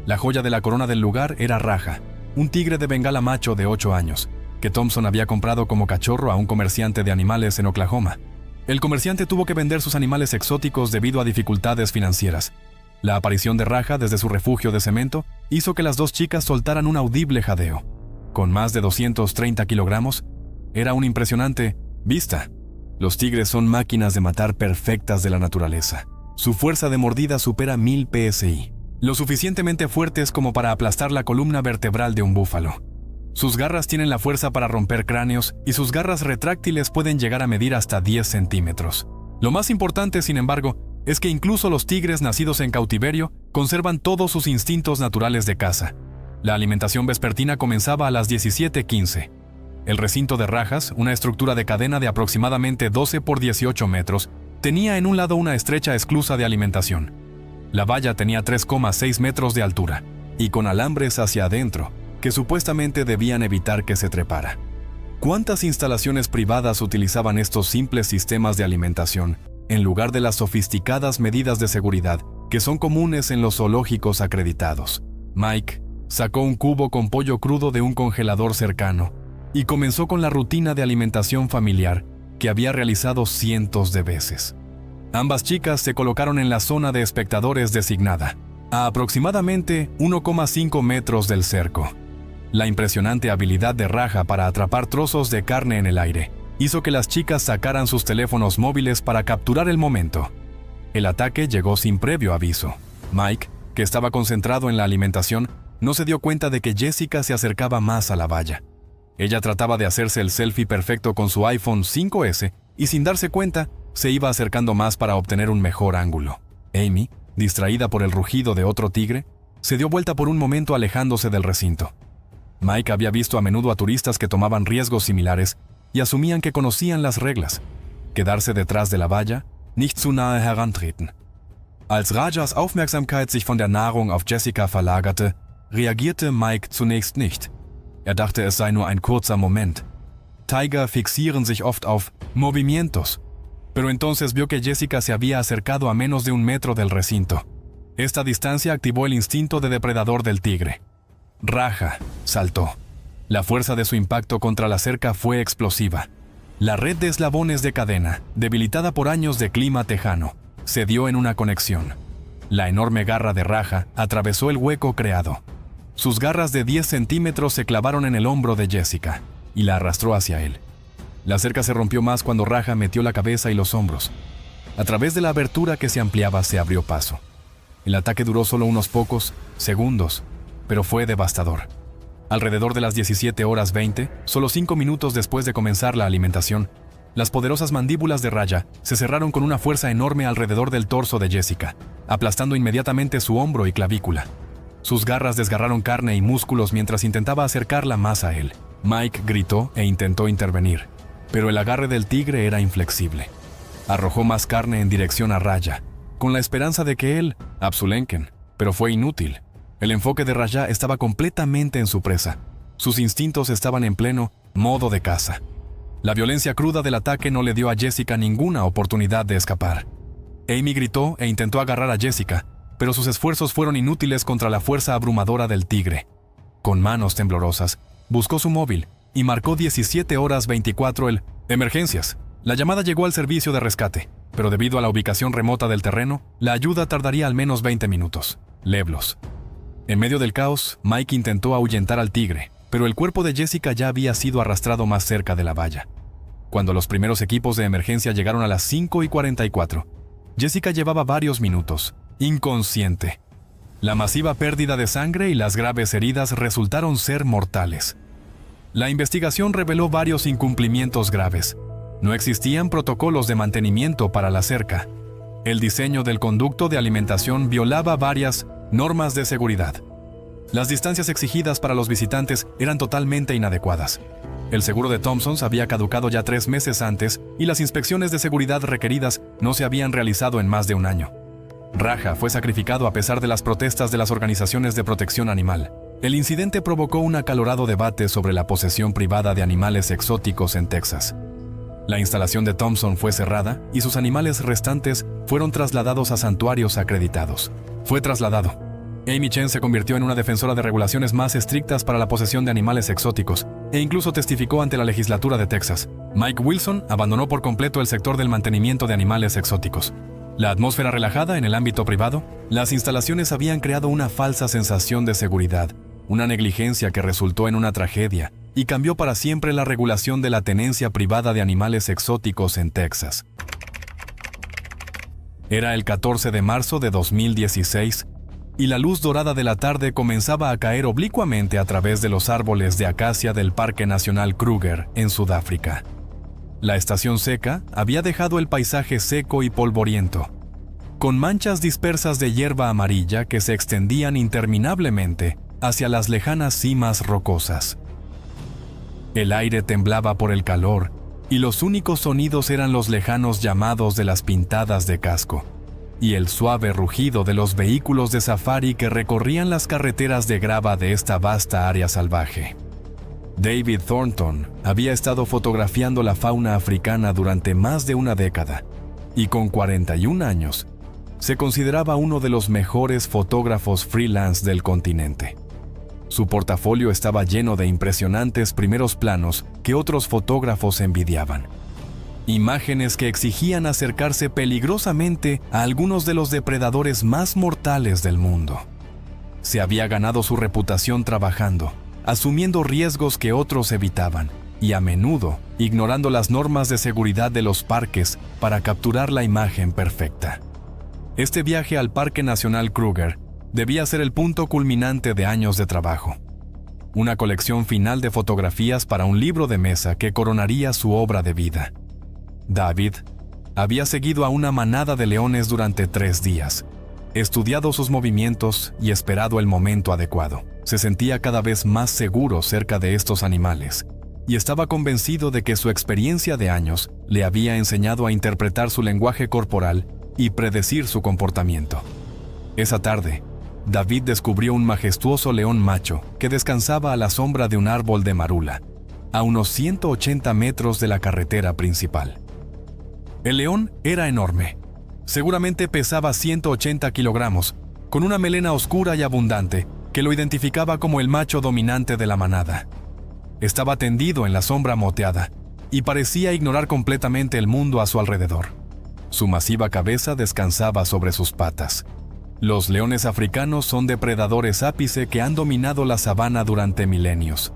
La joya de la corona del lugar era Raja, un tigre de Bengala macho de 8 años, que Thompson había comprado como cachorro a un comerciante de animales en Oklahoma. El comerciante tuvo que vender sus animales exóticos debido a dificultades financieras. La aparición de Raja desde su refugio de cemento hizo que las 2 chicas soltaran un audible jadeo. Con más de 230 kilogramos, era una impresionante vista. Los tigres son máquinas de matar perfectas de la naturaleza. Su fuerza de mordida supera 1000 psi, lo suficientemente fuertes como para aplastar la columna vertebral de un búfalo. Sus garras tienen la fuerza para romper cráneos y sus garras retráctiles pueden llegar a medir hasta 10 centímetros. Lo más importante, sin embargo, es que incluso los tigres nacidos en cautiverio conservan todos sus instintos naturales de caza. La alimentación vespertina comenzaba a las 17:15. El recinto de Rajas, una estructura de cadena de aproximadamente 12 por 18 metros, tenía en un lado una estrecha esclusa de alimentación. La valla tenía 3,6 metros de altura, y con alambres hacia adentro, que supuestamente debían evitar que se trepara. ¿Cuántas instalaciones privadas utilizaban estos simples sistemas de alimentación, en lugar de las sofisticadas medidas de seguridad que son comunes en los zoológicos acreditados? Mike sacó un cubo con pollo crudo de un congelador cercano, y comenzó con la rutina de alimentación familiar que había realizado cientos de veces. Ambas chicas se colocaron en la zona de espectadores designada, a aproximadamente 1,5 metros del cerco. La impresionante habilidad de Raja para atrapar trozos de carne en el aire hizo que las chicas sacaran sus teléfonos móviles para capturar el momento. El ataque llegó sin previo aviso. Mike, que estaba concentrado en la alimentación, no se dio cuenta de que Jessica se acercaba más a la valla. Ella trataba de hacerse el selfie perfecto con su iPhone 5S y sin darse cuenta, se iba acercando más para obtener un mejor ángulo. Amy, distraída por el rugido de otro tigre, se dio vuelta por un momento alejándose del recinto. Mike había visto a menudo a turistas que tomaban riesgos similares y asumían que conocían las reglas. Quedarse detrás de la valla, nicht zu nahe herantreten. Als Rajas Aufmerksamkeit sich von der Nahrung auf Jessica verlagerte, reagierte Mike zunächst nicht. Er dachte, es sei nur ein kurzer Moment. Tiger fixieren sich oft auf movimientos, pero entonces vio que Jessica se había acercado a menos de 1 metro del recinto. Esta distancia activó el instinto de depredador del tigre. Raja saltó. La fuerza de su impacto contra la cerca fue explosiva. La red de eslabones de cadena, debilitada por años de clima tejano, cedió en una conexión. La enorme garra de Raja atravesó el hueco creado. Sus garras de 10 centímetros se clavaron en el hombro de Jessica y la arrastró hacia él. La cerca se rompió más cuando Raja metió la cabeza y los hombros. A través de la abertura que se ampliaba se abrió paso. El ataque duró solo unos pocos segundos, pero fue devastador. Alrededor de las 17:20, solo 5 minutos después de comenzar la alimentación, las poderosas mandíbulas de Raja se cerraron con una fuerza enorme alrededor del torso de Jessica, aplastando inmediatamente su hombro y clavícula. Sus garras desgarraron carne y músculos mientras intentaba acercarla más a él. Mike gritó e intentó intervenir, pero el agarre del tigre era inflexible. Arrojó más carne en dirección a Raja, con la esperanza de que él absulenquen, pero fue inútil. El enfoque de Raja estaba completamente en su presa. Sus instintos estaban en pleno modo de caza. La violencia cruda del ataque no le dio a Jessica ninguna oportunidad de escapar. Amy gritó e intentó agarrar a Jessica, pero sus esfuerzos fueron inútiles contra la fuerza abrumadora del tigre. Con manos temblorosas, buscó su móvil y marcó 17:24 el «Emergencias». La llamada llegó al servicio de rescate, pero debido a la ubicación remota del terreno, la ayuda tardaría al menos 20 minutos. Leblos. En medio del caos, Mike intentó ahuyentar al tigre, pero el cuerpo de Jessica ya había sido arrastrado más cerca de la valla. Cuando los primeros equipos de emergencia llegaron a las 5:44, Jessica llevaba varios minutos, inconsciente. La masiva pérdida de sangre y las graves heridas resultaron ser mortales. La investigación reveló varios incumplimientos graves. No existían protocolos de mantenimiento para la cerca. El diseño del conducto de alimentación violaba varias normas de seguridad. Las distancias exigidas para los visitantes eran totalmente inadecuadas. El seguro de Thompsons había caducado ya 3 meses antes y las inspecciones de seguridad requeridas no se habían realizado en más de 1 año. Raja fue sacrificado a pesar de las protestas de las organizaciones de protección animal. El incidente provocó un acalorado debate sobre la posesión privada de animales exóticos en Texas. La instalación de Thompson fue cerrada y sus animales restantes fueron trasladados a santuarios acreditados. Fue trasladado. Amy Chen se convirtió en una defensora de regulaciones más estrictas para la posesión de animales exóticos e incluso testificó ante la legislatura de Texas. Mike Wilson abandonó por completo el sector del mantenimiento de animales exóticos. La atmósfera relajada en el ámbito privado, las instalaciones habían creado una falsa sensación de seguridad, una negligencia que resultó en una tragedia y cambió para siempre la regulación de la tenencia privada de animales exóticos en Texas. Era el 14 de marzo de 2016 y la luz dorada de la tarde comenzaba a caer oblicuamente a través de los árboles de acacia del Parque Nacional Kruger en Sudáfrica. La estación seca había dejado el paisaje seco y polvoriento, con manchas dispersas de hierba amarilla que se extendían interminablemente hacia las lejanas cimas rocosas. El aire temblaba por el calor y los únicos sonidos eran los lejanos llamados de las pintadas de casco y el suave rugido de los vehículos de safari que recorrían las carreteras de grava de esta vasta área salvaje. David Thornton había estado fotografiando la fauna africana durante más de una década y con 41 años se consideraba uno de los mejores fotógrafos freelance del continente. Su portafolio estaba lleno de impresionantes primeros planos que otros fotógrafos envidiaban. Imágenes que exigían acercarse peligrosamente a algunos de los depredadores más mortales del mundo. Se había ganado su reputación trabajando, asumiendo riesgos que otros evitaban y a menudo ignorando las normas de seguridad de los parques para capturar la imagen perfecta. Este viaje al Parque Nacional Kruger debía ser el punto culminante de años de trabajo. Una colección final de fotografías para un libro de mesa que coronaría su obra de vida. David había seguido a una manada de leones durante 3 días, estudiado sus movimientos y esperado el momento adecuado. Se sentía cada vez más seguro cerca de estos animales y estaba convencido de que su experiencia de años le había enseñado a interpretar su lenguaje corporal y predecir su comportamiento. Esa tarde, David descubrió un majestuoso león macho que descansaba a la sombra de un árbol de marula, a unos 180 metros de la carretera principal. El león era enorme. Seguramente pesaba 180 kilogramos, con una melena oscura y abundante que lo identificaba como el macho dominante de la manada. Estaba tendido en la sombra moteada y parecía ignorar completamente el mundo a su alrededor. Su masiva cabeza descansaba sobre sus patas. Los leones africanos son depredadores ápice que han dominado la sabana durante milenios.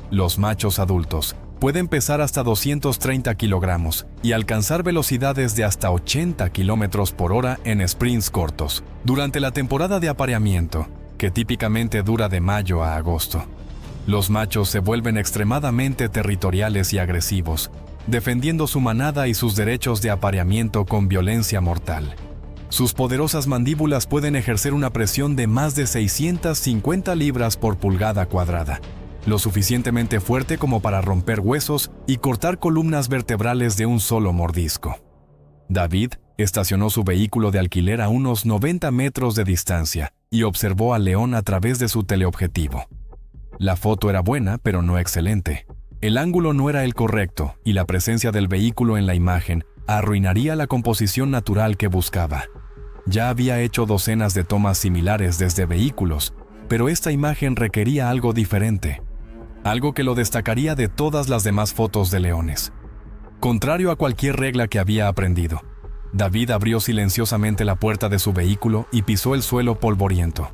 Los machos adultos pueden pesar hasta 230 kilogramos y alcanzar velocidades de hasta 80 kilómetros por hora en sprints cortos, durante la temporada de apareamiento, que típicamente dura de mayo a agosto. Los machos se vuelven extremadamente territoriales y agresivos, defendiendo su manada y sus derechos de apareamiento con violencia mortal. Sus poderosas mandíbulas pueden ejercer una presión de más de 650 libras por pulgada cuadrada, lo suficientemente fuerte como para romper huesos y cortar columnas vertebrales de un solo mordisco. David estacionó su vehículo de alquiler a unos 90 metros de distancia y observó al león a través de su teleobjetivo. La foto era buena, pero no excelente. El ángulo no era el correcto y la presencia del vehículo en la imagen arruinaría la composición natural que buscaba. Ya había hecho docenas de tomas similares desde vehículos, pero esta imagen requería algo diferente, algo que lo destacaría de todas las demás fotos de leones. Contrario a cualquier regla que había aprendido, David abrió silenciosamente la puerta de su vehículo y pisó el suelo polvoriento.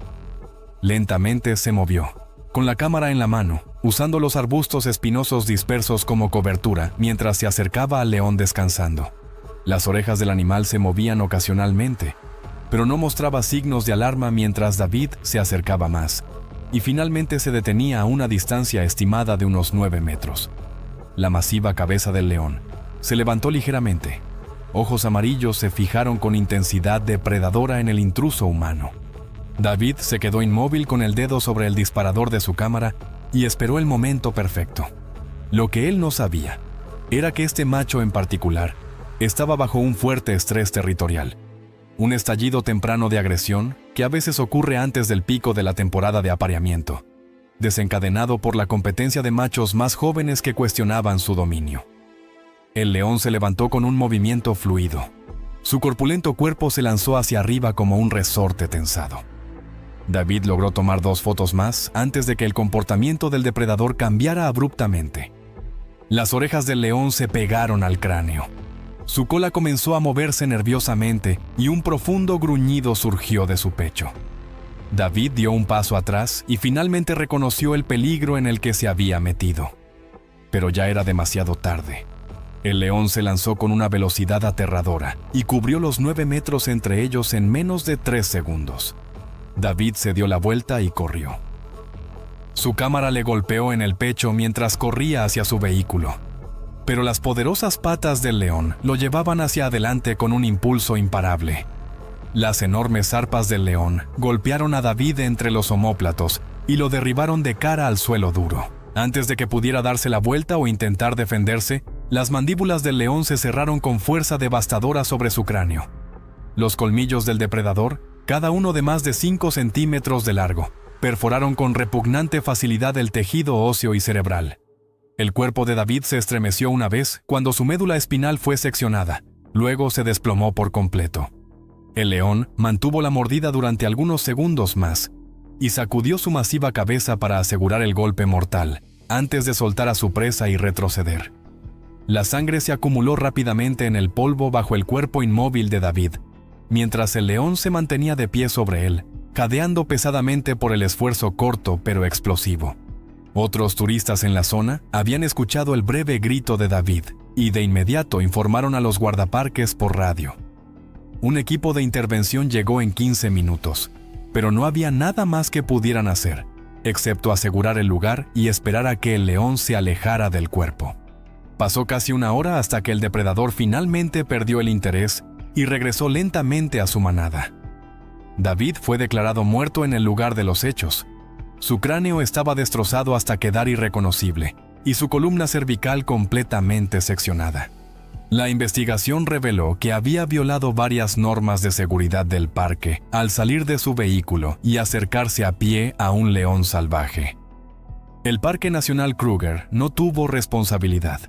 Lentamente se movió, con la cámara en la mano, usando los arbustos espinosos dispersos como cobertura mientras se acercaba al león descansando. Las orejas del animal se movían ocasionalmente, pero no mostraba signos de alarma mientras David se acercaba más, y finalmente se detenía a una distancia estimada de unos 9 metros. La masiva cabeza del león se levantó ligeramente. Ojos amarillos se fijaron con intensidad depredadora en el intruso humano. David se quedó inmóvil con el dedo sobre el disparador de su cámara y esperó el momento perfecto. Lo que él no sabía era que este macho en particular estaba bajo un fuerte estrés territorial, un estallido temprano de agresión que a veces ocurre antes del pico de la temporada de apareamiento, desencadenado por la competencia de machos más jóvenes que cuestionaban su dominio. El león se levantó con un movimiento fluido. Su corpulento cuerpo se lanzó hacia arriba como un resorte tensado. David logró tomar 2 fotos más antes de que el comportamiento del depredador cambiara abruptamente. Las orejas del león se pegaron al cráneo. Su cola comenzó a moverse nerviosamente y un profundo gruñido surgió de su pecho. David dio un paso atrás y finalmente reconoció el peligro en el que se había metido. Pero ya era demasiado tarde. El león se lanzó con una velocidad aterradora y cubrió los 9 metros entre ellos en menos de 3 segundos. David se dio la vuelta y corrió. Su cámara le golpeó en el pecho mientras corría hacia su vehículo, pero las poderosas patas del león lo llevaban hacia adelante con un impulso imparable. Las enormes zarpas del león golpearon a David entre los omóplatos y lo derribaron de cara al suelo duro. Antes de que pudiera darse la vuelta o intentar defenderse, las mandíbulas del león se cerraron con fuerza devastadora sobre su cráneo. Los colmillos del depredador, cada uno de más de 5 centímetros de largo, perforaron con repugnante facilidad el tejido óseo y cerebral. El cuerpo de David se estremeció una vez cuando su médula espinal fue seccionada, luego se desplomó por completo. El león mantuvo la mordida durante algunos segundos más y sacudió su masiva cabeza para asegurar el golpe mortal, antes de soltar a su presa y retroceder. La sangre se acumuló rápidamente en el polvo bajo el cuerpo inmóvil de David, mientras el león se mantenía de pie sobre él, jadeando pesadamente por el esfuerzo corto pero explosivo. Otros turistas en la zona habían escuchado el breve grito de David y de inmediato informaron a los guardaparques por radio. Un equipo de intervención llegó en 15 minutos, pero no había nada más que pudieran hacer, excepto asegurar el lugar y esperar a que el león se alejara del cuerpo. Pasó casi una hora hasta que el depredador finalmente perdió el interés y regresó lentamente a su manada. David fue declarado muerto en el lugar de los hechos. Su cráneo estaba destrozado hasta quedar irreconocible y su columna cervical completamente seccionada. La investigación reveló que había violado varias normas de seguridad del parque al salir de su vehículo y acercarse a pie a un león salvaje. El Parque Nacional Kruger no tuvo responsabilidad,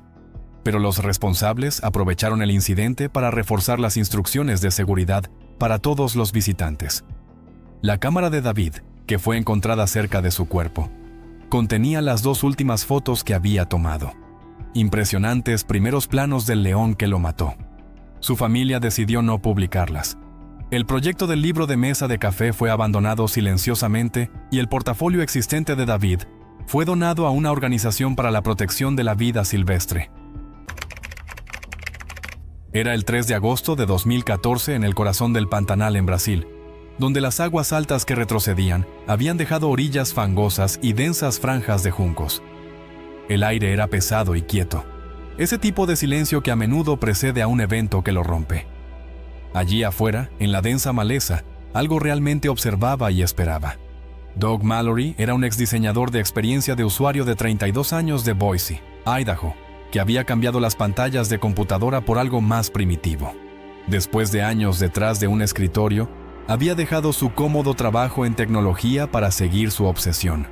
pero los responsables aprovecharon el incidente para reforzar las instrucciones de seguridad para todos los visitantes. La cámara de David, que fue encontrada cerca de su cuerpo, contenía las 2 últimas fotos que había tomado. Impresionantes primeros planos del león que lo mató. Su familia decidió no publicarlas. El proyecto del libro de mesa de café fue abandonado silenciosamente y el portafolio existente de David fue donado a una organización para la protección de la vida silvestre. Era el 3 de agosto de 2014 en el corazón del Pantanal en Brasil, donde las aguas altas que retrocedían habían dejado orillas fangosas y densas franjas de juncos. El aire era pesado y quieto, ese tipo de silencio que a menudo precede a un evento que lo rompe. Allí afuera, en la densa maleza, algo realmente observaba y esperaba. Doug Mallory era un exdiseñador de experiencia de usuario de 32 años de Boise, Idaho, que había cambiado las pantallas de computadora por algo más primitivo. Después de años detrás de un escritorio, había dejado su cómodo trabajo en tecnología para seguir su obsesión: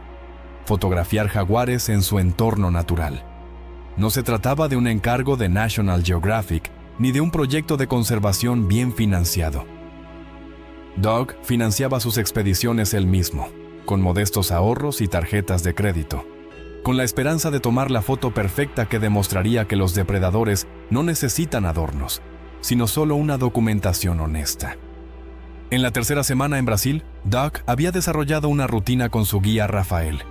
fotografiar jaguares en su entorno natural. No se trataba de un encargo de National Geographic ni de un proyecto de conservación bien financiado. Doug financiaba sus expediciones él mismo, con modestos ahorros y tarjetas de crédito, con la esperanza de tomar la foto perfecta que demostraría que los depredadores no necesitan adornos, sino solo una documentación honesta. En la tercera semana en Brasil, Doug había desarrollado una rutina con su guía Rafael,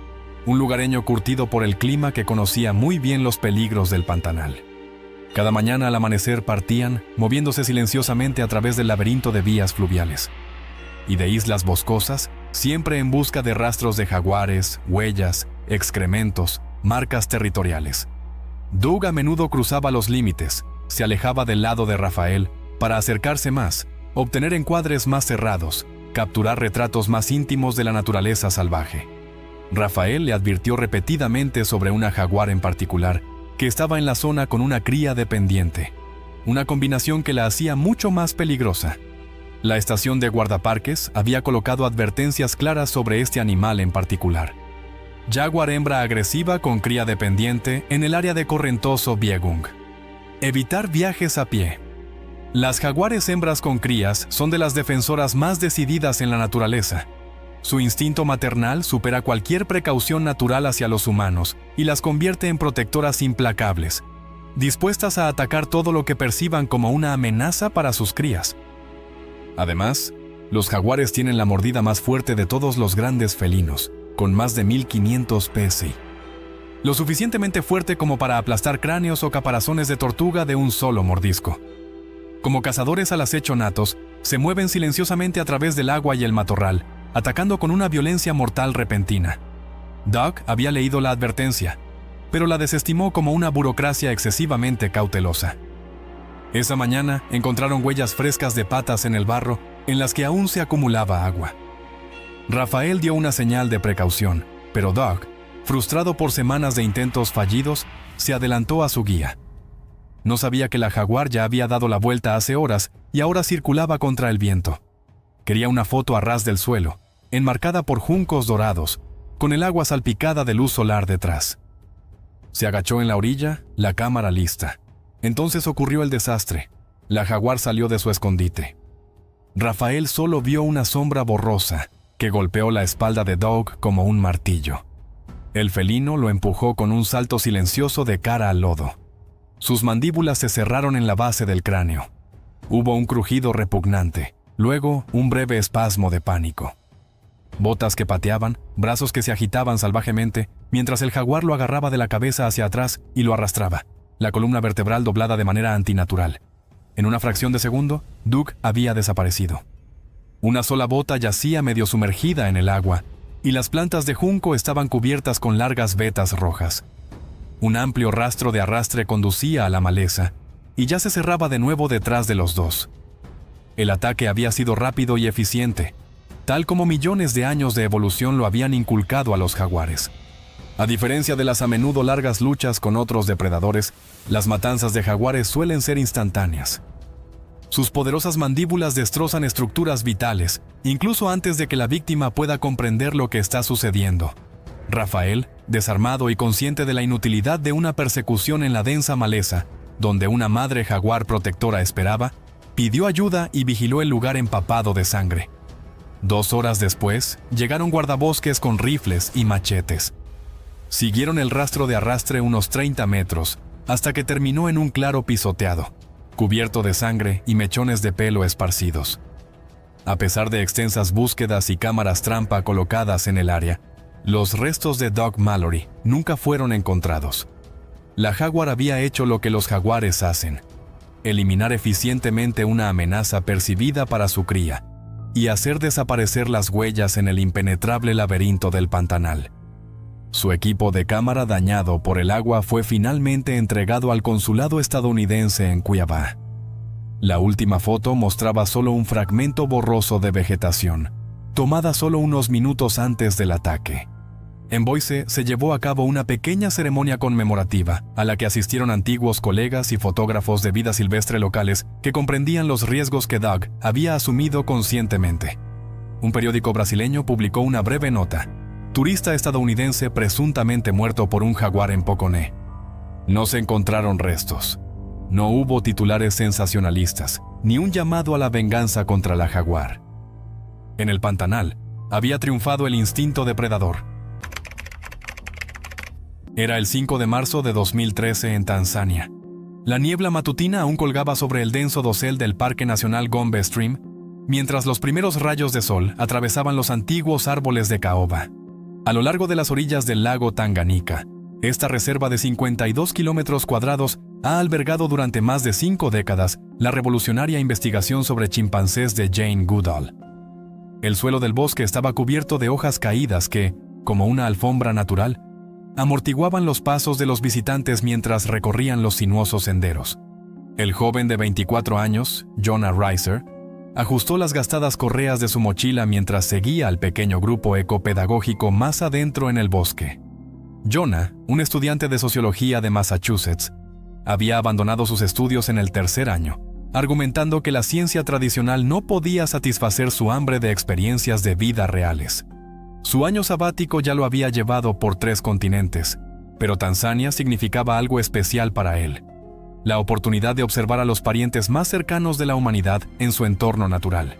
un lugareño curtido por el clima que conocía muy bien los peligros del Pantanal. Cada mañana al amanecer partían, moviéndose silenciosamente a través del laberinto de vías fluviales y de islas boscosas, siempre en busca de rastros de jaguares, huellas, excrementos, marcas territoriales. Doug a menudo cruzaba los límites, se alejaba del lado de Rafael para acercarse más, obtener encuadres más cerrados, capturar retratos más íntimos de la naturaleza salvaje. Rafael le advirtió repetidamente sobre una jaguar en particular que estaba en la zona con una cría dependiente, una combinación que la hacía mucho más peligrosa. La estación de guardaparques había colocado advertencias claras sobre este animal en particular. Jaguar hembra agresiva con cría dependiente en el área de correntoso Biegung. Evitar viajes a pie. Las jaguares hembras con crías son de las defensoras más decididas en la naturaleza. Su instinto maternal supera cualquier precaución natural hacia los humanos y las convierte en protectoras implacables, dispuestas a atacar todo lo que perciban como una amenaza para sus crías. Además, los jaguares tienen la mordida más fuerte de todos los grandes felinos, con más de 1500 psi. Lo suficientemente fuerte como para aplastar cráneos o caparazones de tortuga de un solo mordisco. Como cazadores al acecho natos, se mueven silenciosamente a través del agua y el matorral, atacando con una violencia mortal repentina. Doug había leído la advertencia, pero la desestimó como una burocracia excesivamente cautelosa. Esa mañana encontraron huellas frescas de patas en el barro en las que aún se acumulaba agua. Rafael dio una señal de precaución, pero Doug, frustrado por semanas de intentos fallidos, se adelantó a su guía. No sabía que la jaguar ya había dado la vuelta hace horas y ahora circulaba contra el viento. Quería una foto a ras del suelo, enmarcada por juncos dorados, con el agua salpicada de luz solar detrás. Se agachó en la orilla, la cámara lista. Entonces ocurrió el desastre. La jaguar salió de su escondite. Rafael solo vio una sombra borrosa que golpeó la espalda de Doug como un martillo. El felino lo empujó con un salto silencioso de cara al lodo. Sus mandíbulas se cerraron en la base del cráneo. Hubo un crujido repugnante, luego un breve espasmo de pánico. Botas que pateaban, brazos que se agitaban salvajemente, mientras el jaguar lo agarraba de la cabeza hacia atrás y lo arrastraba, la columna vertebral doblada de manera antinatural. En una fracción de segundo, Doug había desaparecido. Una sola bota yacía medio sumergida en el agua, y las plantas de junco estaban cubiertas con largas vetas rojas. Un amplio rastro de arrastre conducía a la maleza, y ya se cerraba de nuevo detrás de los dos. El ataque había sido rápido y eficiente, tal como millones de años de evolución lo habían inculcado a los jaguares. A diferencia de las a menudo largas luchas con otros depredadores, las matanzas de jaguares suelen ser instantáneas. Sus poderosas mandíbulas destrozan estructuras vitales, incluso antes de que la víctima pueda comprender lo que está sucediendo. Rafael, desarmado y consciente de la inutilidad de una persecución en la densa maleza, donde una madre jaguar protectora esperaba, pidió ayuda y vigiló el lugar empapado de sangre. 2 horas después, llegaron guardabosques con rifles y machetes. Siguieron el rastro de arrastre unos 30 metros, hasta que terminó en un claro pisoteado, cubierto de sangre y mechones de pelo esparcidos. A pesar de extensas búsquedas y cámaras trampa colocadas en el área, los restos de Doug Mallory nunca fueron encontrados. La jaguar había hecho lo que los jaguares hacen: eliminar eficientemente una amenaza percibida para su cría y hacer desaparecer las huellas en el impenetrable laberinto del pantanal. Su equipo de cámara dañado por el agua fue finalmente entregado al consulado estadounidense en Cuiabá. La última foto mostraba solo un fragmento borroso de vegetación, tomada solo unos minutos antes del ataque. En Boise se llevó a cabo una pequeña ceremonia conmemorativa a la que asistieron antiguos colegas y fotógrafos de vida silvestre locales que comprendían los riesgos que Doug había asumido conscientemente. Un periódico brasileño publicó una breve nota: turista estadounidense presuntamente muerto por un jaguar en Poconé. No se encontraron restos. No hubo titulares sensacionalistas, ni un llamado a la venganza contra la jaguar. En el Pantanal, había triunfado el instinto depredador. Era el 5 de marzo de 2013 en Tanzania. La niebla matutina aún colgaba sobre el denso dosel del Parque Nacional Gombe Stream, mientras los primeros rayos de sol atravesaban los antiguos árboles de caoba. A lo largo de las orillas del lago Tanganika, esta reserva de 52 kilómetros cuadrados ha albergado durante más de 5 décadas la revolucionaria investigación sobre chimpancés de Jane Goodall. El suelo del bosque estaba cubierto de hojas caídas que, como una alfombra natural, amortiguaban los pasos de los visitantes mientras recorrían los sinuosos senderos. El joven de 24 años, Jonah Reiser, ajustó las gastadas correas de su mochila mientras seguía al pequeño grupo ecopedagógico más adentro en el bosque. Jonah, un estudiante de sociología de Massachusetts, había abandonado sus estudios en el 3er año, argumentando que la ciencia tradicional no podía satisfacer su hambre de experiencias de vida reales. Su año sabático ya lo había llevado por 3 continentes, pero Tanzania significaba algo especial para él: la oportunidad de observar a los parientes más cercanos de la humanidad en su entorno natural.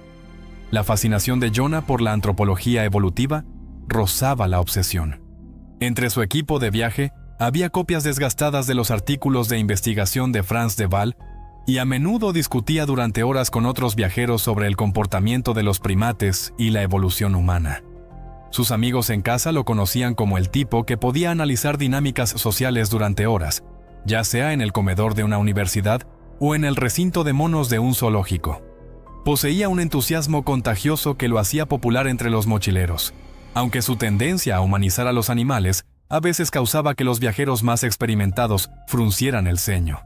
La fascinación de Jonah por la antropología evolutiva rozaba la obsesión. Entre su equipo de viaje había copias desgastadas de los artículos de investigación de Frans de Waal, y a menudo discutía durante horas con otros viajeros sobre el comportamiento de los primates y la evolución humana. Sus amigos en casa lo conocían como el tipo que podía analizar dinámicas sociales durante horas, ya sea en el comedor de una universidad o en el recinto de monos de un zoológico. Poseía un entusiasmo contagioso que lo hacía popular entre los mochileros, aunque su tendencia a humanizar a los animales a veces causaba que los viajeros más experimentados fruncieran el ceño.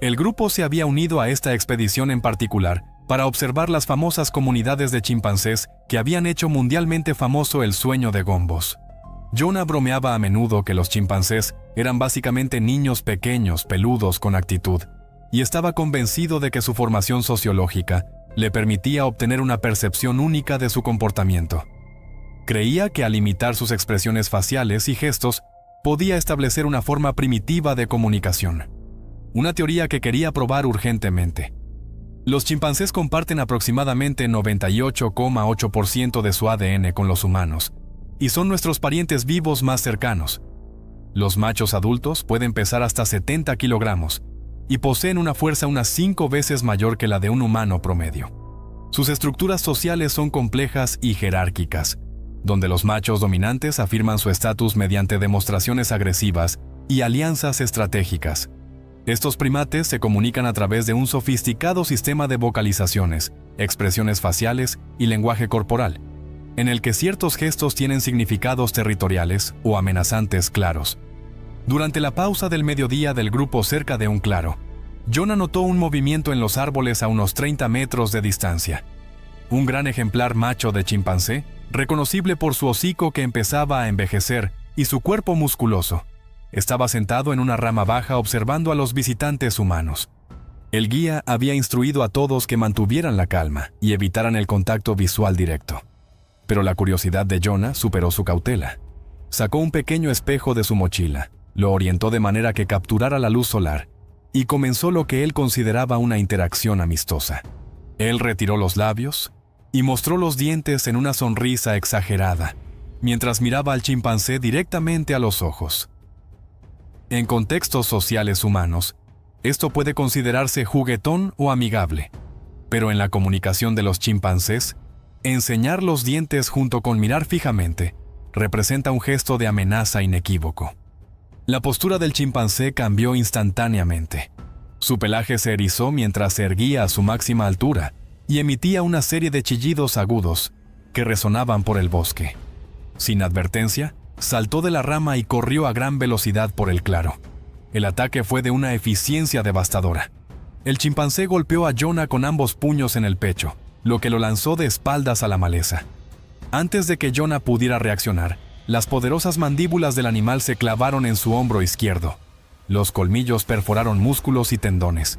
El grupo se había unido a esta expedición en particular para observar las famosas comunidades de chimpancés que habían hecho mundialmente famoso el sueño de Gombos. Jonah bromeaba a menudo que los chimpancés eran básicamente niños pequeños, peludos, con actitud, y estaba convencido de que su formación sociológica le permitía obtener una percepción única de su comportamiento. Creía que al imitar sus expresiones faciales y gestos, podía establecer una forma primitiva de comunicación. Una teoría que quería probar urgentemente. Los chimpancés comparten aproximadamente 98,8% de su ADN con los humanos, y son nuestros parientes vivos más cercanos. Los machos adultos pueden pesar hasta 70 kilogramos y poseen una fuerza unas 5 veces mayor que la de un humano promedio. Sus estructuras sociales son complejas y jerárquicas, donde los machos dominantes afirman su estatus mediante demostraciones agresivas y alianzas estratégicas. Estos primates se comunican a través de un sofisticado sistema de vocalizaciones, expresiones faciales y lenguaje corporal, en el que ciertos gestos tienen significados territoriales o amenazantes claros. Durante la pausa del mediodía del grupo cerca de un claro, Jonah notó un movimiento en los árboles a unos 30 metros de distancia. Un gran ejemplar macho de chimpancé, reconocible por su hocico que empezaba a envejecer y su cuerpo musculoso. Estaba sentado en una rama baja observando a los visitantes humanos. El guía había instruido a todos que mantuvieran la calma y evitaran el contacto visual directo. Pero la curiosidad de Jonah superó su cautela. Sacó un pequeño espejo de su mochila, lo orientó de manera que capturara la luz solar y comenzó lo que él consideraba una interacción amistosa. Él retiró los labios y mostró los dientes en una sonrisa exagerada, mientras miraba al chimpancé directamente a los ojos. En contextos sociales humanos, esto puede considerarse juguetón o amigable, pero en la comunicación de los chimpancés, enseñar los dientes junto con mirar fijamente representa un gesto de amenaza inequívoco. La postura del chimpancé cambió instantáneamente. Su pelaje se erizó mientras se erguía a su máxima altura y emitía una serie de chillidos agudos que resonaban por el bosque. Sin advertencia, saltó de la rama y corrió a gran velocidad por el claro. El ataque fue de una eficiencia devastadora. El chimpancé golpeó a Jonah con ambos puños en el pecho, lo que lo lanzó de espaldas a la maleza. Antes de que Jonah pudiera reaccionar, las poderosas mandíbulas del animal se clavaron en su hombro izquierdo. Los colmillos perforaron músculos y tendones.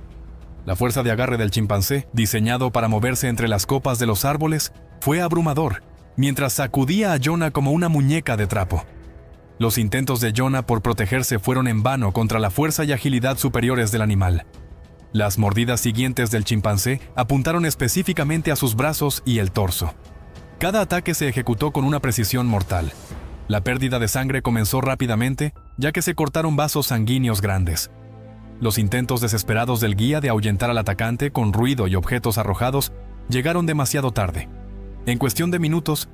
La fuerza de agarre del chimpancé, diseñado para moverse entre las copas de los árboles, fue abrumador, mientras sacudía a Jonah como una muñeca de trapo. Los intentos de Jonah por protegerse fueron en vano contra la fuerza y agilidad superiores del animal. Las mordidas siguientes del chimpancé apuntaron específicamente a sus brazos y el torso. Cada ataque se ejecutó con una precisión mortal. La pérdida de sangre comenzó rápidamente, ya que se cortaron vasos sanguíneos grandes. Los intentos desesperados del guía de ahuyentar al atacante con ruido y objetos arrojados llegaron demasiado tarde. En cuestión de minutos,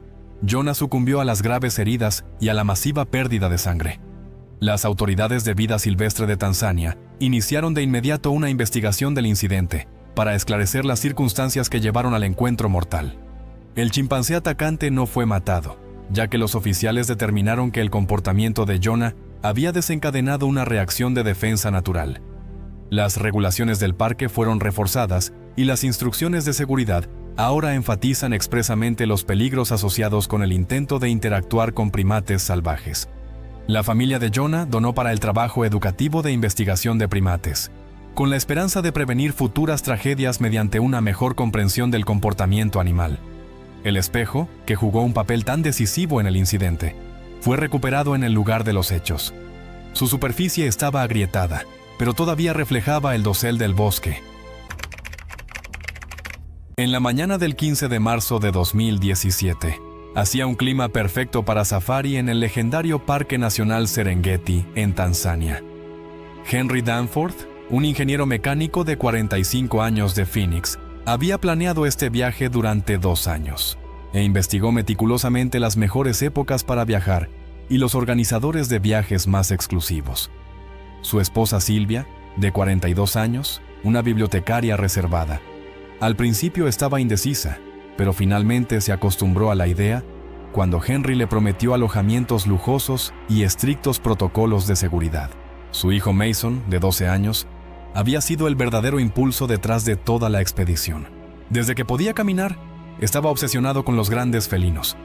Jonah sucumbió a las graves heridas y a la masiva pérdida de sangre. Las autoridades de vida silvestre de Tanzania iniciaron de inmediato una investigación del incidente para esclarecer las circunstancias que llevaron al encuentro mortal. El chimpancé atacante no fue matado, ya que los oficiales determinaron que el comportamiento de Jonah había desencadenado una reacción de defensa natural. Las regulaciones del parque fueron reforzadas y las instrucciones de seguridad ahora enfatizan expresamente los peligros asociados con el intento de interactuar con primates salvajes. La familia de Jonah donó para el trabajo educativo de investigación de primates, con la esperanza de prevenir futuras tragedias mediante una mejor comprensión del comportamiento animal. El espejo, que jugó un papel tan decisivo en el incidente, fue recuperado en el lugar de los hechos. Su superficie estaba agrietada, pero todavía reflejaba el dosel del bosque. En la mañana del 15 de marzo de 2017, hacía un clima perfecto para safari en el legendario Parque Nacional Serengeti, en Tanzania. Henry Danforth, un ingeniero mecánico de 45 años de Phoenix, había planeado este viaje durante 2 años e investigó meticulosamente las mejores épocas para viajar y los organizadores de viajes más exclusivos. Su esposa Silvia, de 42 años, una bibliotecaria reservada, al principio estaba indecisa, pero finalmente se acostumbró a la idea cuando Henry le prometió alojamientos lujosos y estrictos protocolos de seguridad. Su hijo Mason, de 12 años, había sido el verdadero impulso detrás de toda la expedición. Desde que podía caminar, estaba obsesionado con los grandes felinos.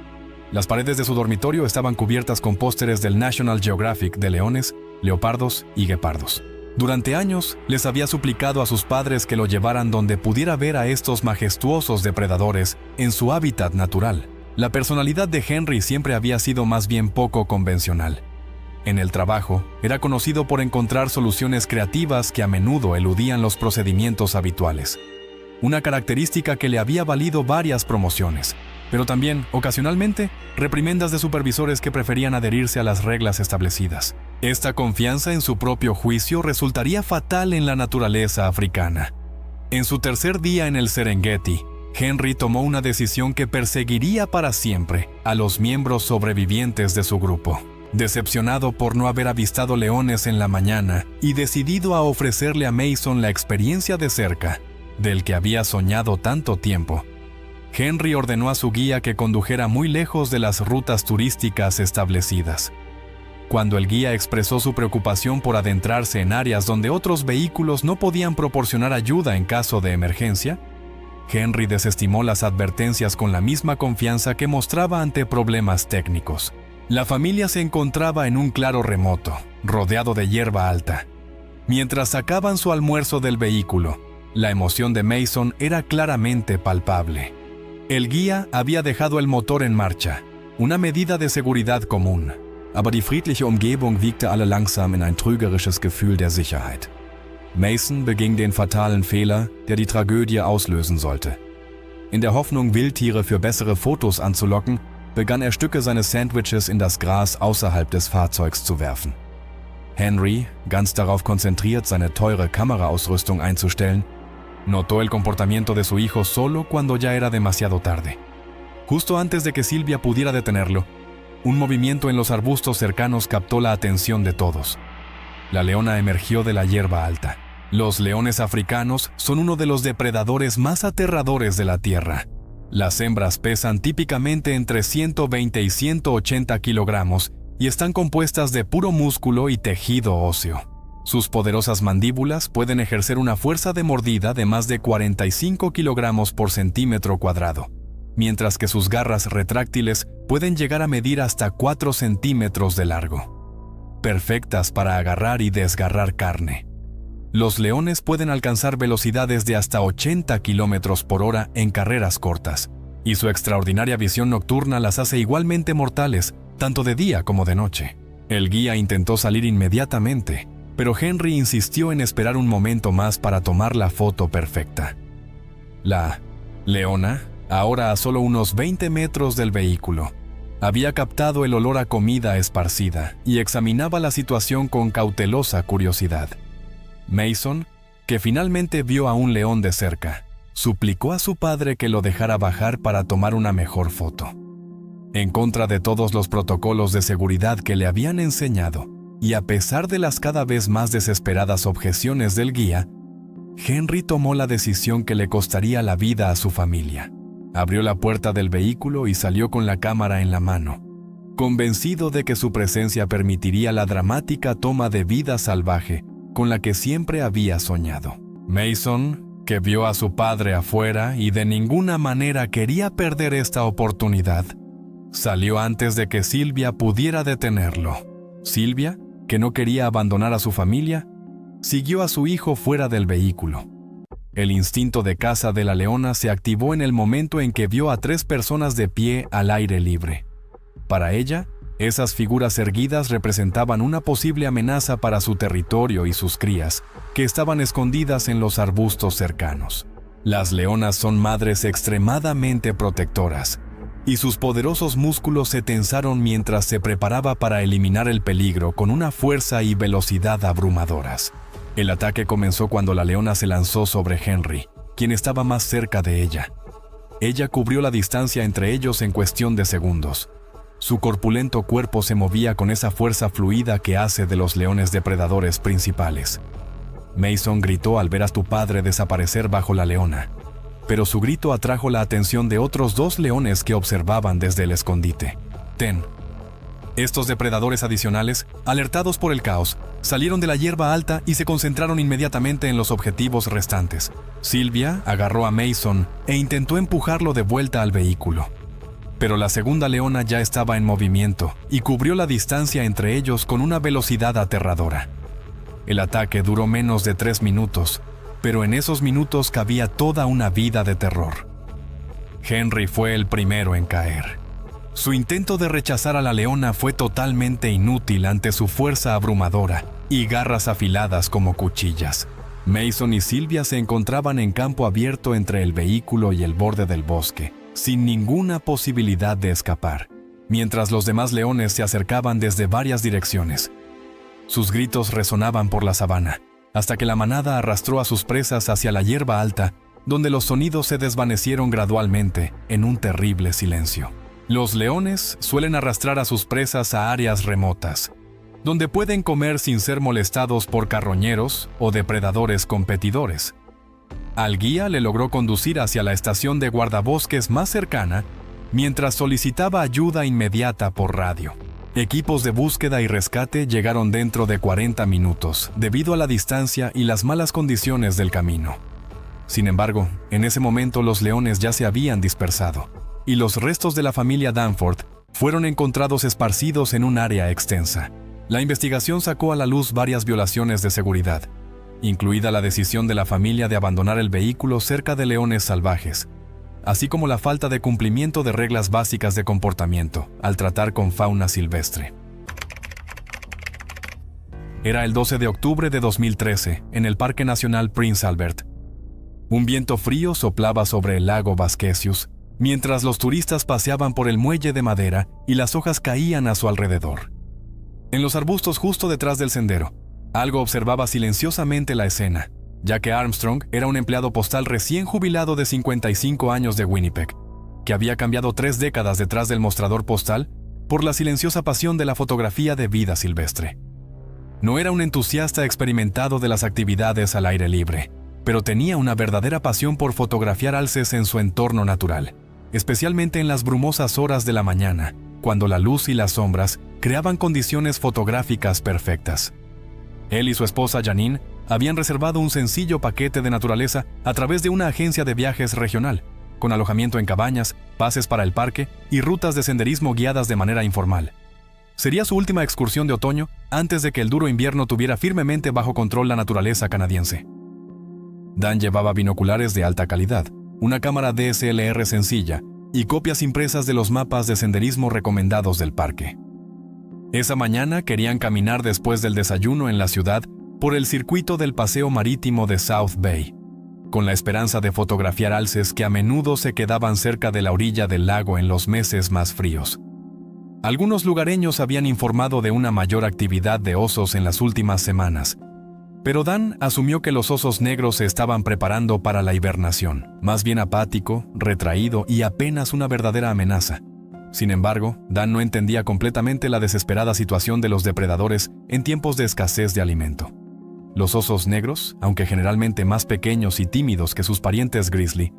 Las paredes de su dormitorio estaban cubiertas con pósteres del National Geographic de leones, leopardos y guepardos. Durante años, les había suplicado a sus padres que lo llevaran donde pudiera ver a estos majestuosos depredadores en su hábitat natural. La personalidad de Henry siempre había sido más bien poco convencional. En el trabajo, era conocido por encontrar soluciones creativas que a menudo eludían los procedimientos habituales. Una característica que le había valido varias promociones, pero también, ocasionalmente, reprimendas de supervisores que preferían adherirse a las reglas establecidas. Esta confianza en su propio juicio resultaría fatal en la naturaleza africana. En su tercer día en el Serengeti, Henry tomó una decisión que perseguiría para siempre a los miembros sobrevivientes de su grupo. Decepcionado por no haber avistado leones en la mañana y decidido a ofrecerle a Mason la experiencia de cerca, del que había soñado tanto tiempo, Henry ordenó a su guía que condujera muy lejos de las rutas turísticas establecidas. Cuando el guía expresó su preocupación por adentrarse en áreas donde otros vehículos no podían proporcionar ayuda en caso de emergencia, Henry desestimó las advertencias con la misma confianza que mostraba ante problemas técnicos. La familia se encontraba en un claro remoto, rodeado de hierba alta. Mientras sacaban su almuerzo del vehículo, la emoción de Mason era claramente palpable. El guía había dejado el motor en marcha, una medida de seguridad común. Aber die friedliche Umgebung wiegte alle langsam in ein trügerisches Gefühl der Sicherheit. Mason beging den fatalen Fehler, der die Tragödie auslösen sollte. In der Hoffnung, Wildtiere für bessere Fotos anzulocken, begann er Stücke seines Sandwiches in das Gras außerhalb des Fahrzeugs zu werfen. Henry, ganz darauf konzentriert, seine teure Kameraausrüstung einzustellen, notó el comportamiento de su hijo solo cuando ya era demasiado tarde. Justo antes de que Sylvia pudiera detenerlo, un movimiento en los arbustos cercanos captó la atención de todos. La leona emergió de la hierba alta. Los leones africanos son uno de los depredadores más aterradores de la Tierra. Las hembras pesan típicamente entre 120 y 180 kilogramos y están compuestas de puro músculo y tejido óseo. Sus poderosas mandíbulas pueden ejercer una fuerza de mordida de más de 45 kilogramos por centímetro cuadrado, mientras que sus garras retráctiles pueden llegar a medir hasta 4 centímetros de largo, perfectas para agarrar y desgarrar carne. Los leones pueden alcanzar velocidades de hasta 80 kilómetros por hora en carreras cortas, y su extraordinaria visión nocturna las hace igualmente mortales, tanto de día como de noche. El guía intentó salir inmediatamente, pero Henry insistió en esperar un momento más para tomar la foto perfecta. La leona, ahora a solo unos 20 metros del vehículo, había captado el olor a comida esparcida y examinaba la situación con cautelosa curiosidad. Mason, que finalmente vio a un león de cerca, suplicó a su padre que lo dejara bajar para tomar una mejor foto. En contra de todos los protocolos de seguridad que le habían enseñado, y a pesar de las cada vez más desesperadas objeciones del guía, Henry tomó la decisión que le costaría la vida a su familia. Abrió la puerta del vehículo y salió con la cámara en la mano, convencido de que su presencia permitiría la dramática toma de vida salvaje con la que siempre había soñado. Mason, que vio a su padre afuera y de ninguna manera quería perder esta oportunidad, salió antes de que Sylvia pudiera detenerlo. Sylvia, que no quería abandonar a su familia, siguió a su hijo fuera del vehículo. El instinto de caza de la leona se activó en el momento en que vio a 3 personas de pie al aire libre. Para ella, esas figuras erguidas representaban una posible amenaza para su territorio y sus crías, que estaban escondidas en los arbustos cercanos. Las leonas son madres extremadamente protectoras, y sus poderosos músculos se tensaron mientras se preparaba para eliminar el peligro con una fuerza y velocidad abrumadoras. El ataque comenzó cuando la leona se lanzó sobre Henry, quien estaba más cerca de ella. Ella cubrió la distancia entre ellos en cuestión de segundos. Su corpulento cuerpo se movía con esa fuerza fluida que hace de los leones depredadores principales. Mason gritó al ver a tu padre desaparecer bajo la leona, pero su grito atrajo la atención de otros 2 leones que observaban desde el escondite. Estos depredadores adicionales, alertados por el caos, salieron de la hierba alta y se concentraron inmediatamente en los objetivos restantes. Sylvia agarró a Mason e intentó empujarlo de vuelta al vehículo. Pero la segunda leona ya estaba en movimiento y cubrió la distancia entre ellos con una velocidad aterradora. El ataque duró menos de 3 minutos, pero en esos minutos cabía toda una vida de terror. Henry fue el primero en caer. Su intento de rechazar a la leona fue totalmente inútil ante su fuerza abrumadora y garras afiladas como cuchillas. Mason y Sylvia se encontraban en campo abierto entre el vehículo y el borde del bosque, sin ninguna posibilidad de escapar, mientras los demás leones se acercaban desde varias direcciones. Sus gritos resonaban por la sabana, hasta que la manada arrastró a sus presas hacia la hierba alta, donde los sonidos se desvanecieron gradualmente en un terrible silencio. Los leones suelen arrastrar a sus presas a áreas remotas, donde pueden comer sin ser molestados por carroñeros o depredadores competidores. Al guía le logró conducir hacia la estación de guardabosques más cercana, mientras solicitaba ayuda inmediata por radio. Equipos de búsqueda y rescate llegaron dentro de 40 minutos, debido a la distancia y las malas condiciones del camino. Sin embargo, en ese momento los leones ya se habían dispersado, y los restos de la familia Danforth fueron encontrados esparcidos en un área extensa. La investigación sacó a la luz varias violaciones de seguridad, incluida la decisión de la familia de abandonar el vehículo cerca de leones salvajes, así como la falta de cumplimiento de reglas básicas de comportamiento al tratar con fauna silvestre. Era el 12 de octubre de 2013, en el Parque Nacional Prince Albert. Un viento frío soplaba sobre el lago Vasquecius, mientras los turistas paseaban por el muelle de madera y las hojas caían a su alrededor. En los arbustos justo detrás del sendero, algo observaba silenciosamente la escena, ya que Armstrong era un empleado postal recién jubilado de 55 años de Winnipeg, que había cambiado 3 décadas detrás del mostrador postal por la silenciosa pasión de la fotografía de vida silvestre. No era un entusiasta experimentado de las actividades al aire libre, pero tenía una verdadera pasión por fotografiar alces en su entorno natural, especialmente en las brumosas horas de la mañana, cuando la luz y las sombras creaban condiciones fotográficas perfectas. Él y su esposa Janine habían reservado un sencillo paquete de naturaleza a través de una agencia de viajes regional, con alojamiento en cabañas, pases para el parque y rutas de senderismo guiadas de manera informal. Sería su última excursión de otoño antes de que el duro invierno tuviera firmemente bajo control la naturaleza canadiense. Dan llevaba binoculares de alta calidad, una cámara DSLR sencilla y copias impresas de los mapas de senderismo recomendados del parque. Esa mañana querían caminar después del desayuno en la ciudad por el circuito del paseo marítimo de South Bay, con la esperanza de fotografiar alces que a menudo se quedaban cerca de la orilla del lago en los meses más fríos. Algunos lugareños habían informado de una mayor actividad de osos en las últimas semanas, pero Dan asumió que los osos negros se estaban preparando para la hibernación, más bien apático, retraído y apenas una verdadera amenaza. Sin embargo, Dan no entendía completamente la desesperada situación de los depredadores en tiempos de escasez de alimento. Los osos negros, aunque generalmente más pequeños y tímidos que sus parientes grizzly,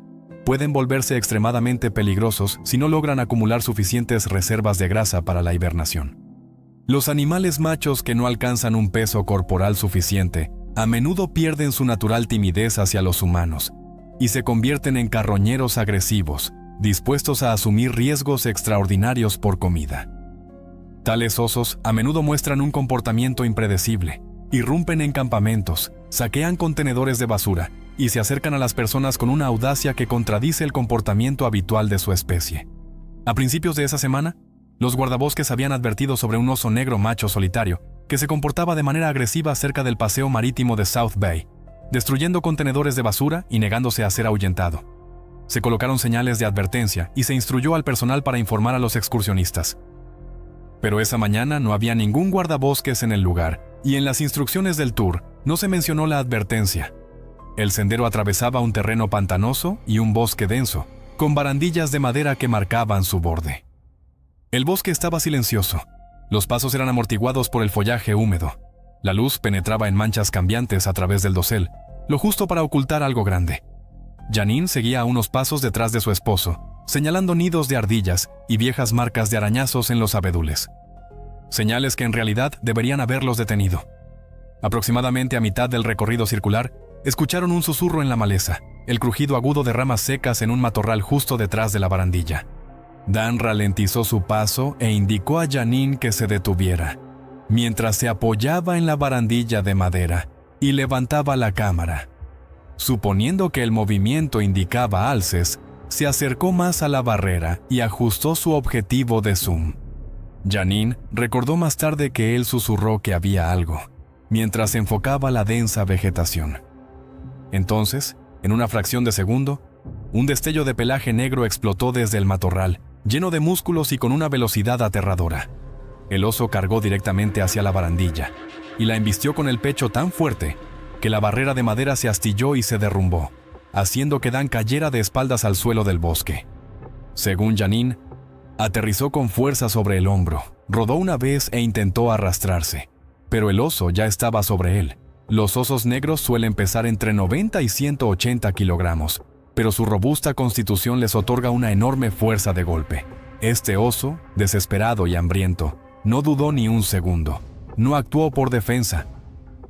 pueden volverse extremadamente peligrosos si no logran acumular suficientes reservas de grasa para la hibernación. Los animales machos que no alcanzan un peso corporal suficiente a menudo pierden su natural timidez hacia los humanos y se convierten en carroñeros agresivos, dispuestos a asumir riesgos extraordinarios por comida. Tales osos a menudo muestran un comportamiento impredecible, irrumpen en campamentos, saquean contenedores de basura y se acercan a las personas con una audacia que contradice el comportamiento habitual de su especie. A principios de esa semana, los guardabosques habían advertido sobre un oso negro macho solitario que se comportaba de manera agresiva cerca del paseo marítimo de South Bay, destruyendo contenedores de basura y negándose a ser ahuyentado. Se colocaron señales de advertencia y se instruyó al personal para informar a los excursionistas. Pero esa mañana no había ningún guardabosques en el lugar, y en las instrucciones del tour no se mencionó la advertencia. El sendero atravesaba un terreno pantanoso y un bosque denso, con barandillas de madera que marcaban su borde. El bosque estaba silencioso. Los pasos eran amortiguados por el follaje húmedo. La luz penetraba en manchas cambiantes a través del dosel, lo justo para ocultar algo grande. Janine seguía a unos pasos detrás de su esposo, señalando nidos de ardillas y viejas marcas de arañazos en los abedules. Señales que en realidad deberían haberlos detenido. Aproximadamente a mitad del recorrido circular, escucharon un susurro en la maleza, el crujido agudo de ramas secas en un matorral justo detrás de la barandilla. Dan ralentizó su paso e indicó a Janine que se detuviera, mientras se apoyaba en la barandilla de madera y levantaba la cámara. Suponiendo que el movimiento indicaba alces, se acercó más a la barrera y ajustó su objetivo de zoom. Janine recordó más tarde que él susurró que había algo, mientras enfocaba la densa vegetación. Entonces, en una fracción de segundo, un destello de pelaje negro explotó desde el matorral, lleno de músculos y con una velocidad aterradora. El oso cargó directamente hacia la barandilla y la embistió con el pecho tan fuerte que la barrera de madera se astilló y se derrumbó, haciendo que Dan cayera de espaldas al suelo del bosque. Según Janine, aterrizó con fuerza sobre el hombro, rodó una vez e intentó arrastrarse, pero el oso ya estaba sobre él. Los osos negros suelen pesar entre 90 y 180 kilogramos, pero su robusta constitución les otorga una enorme fuerza de golpe. Este oso, desesperado y hambriento, no dudó ni un segundo. No actuó por defensa.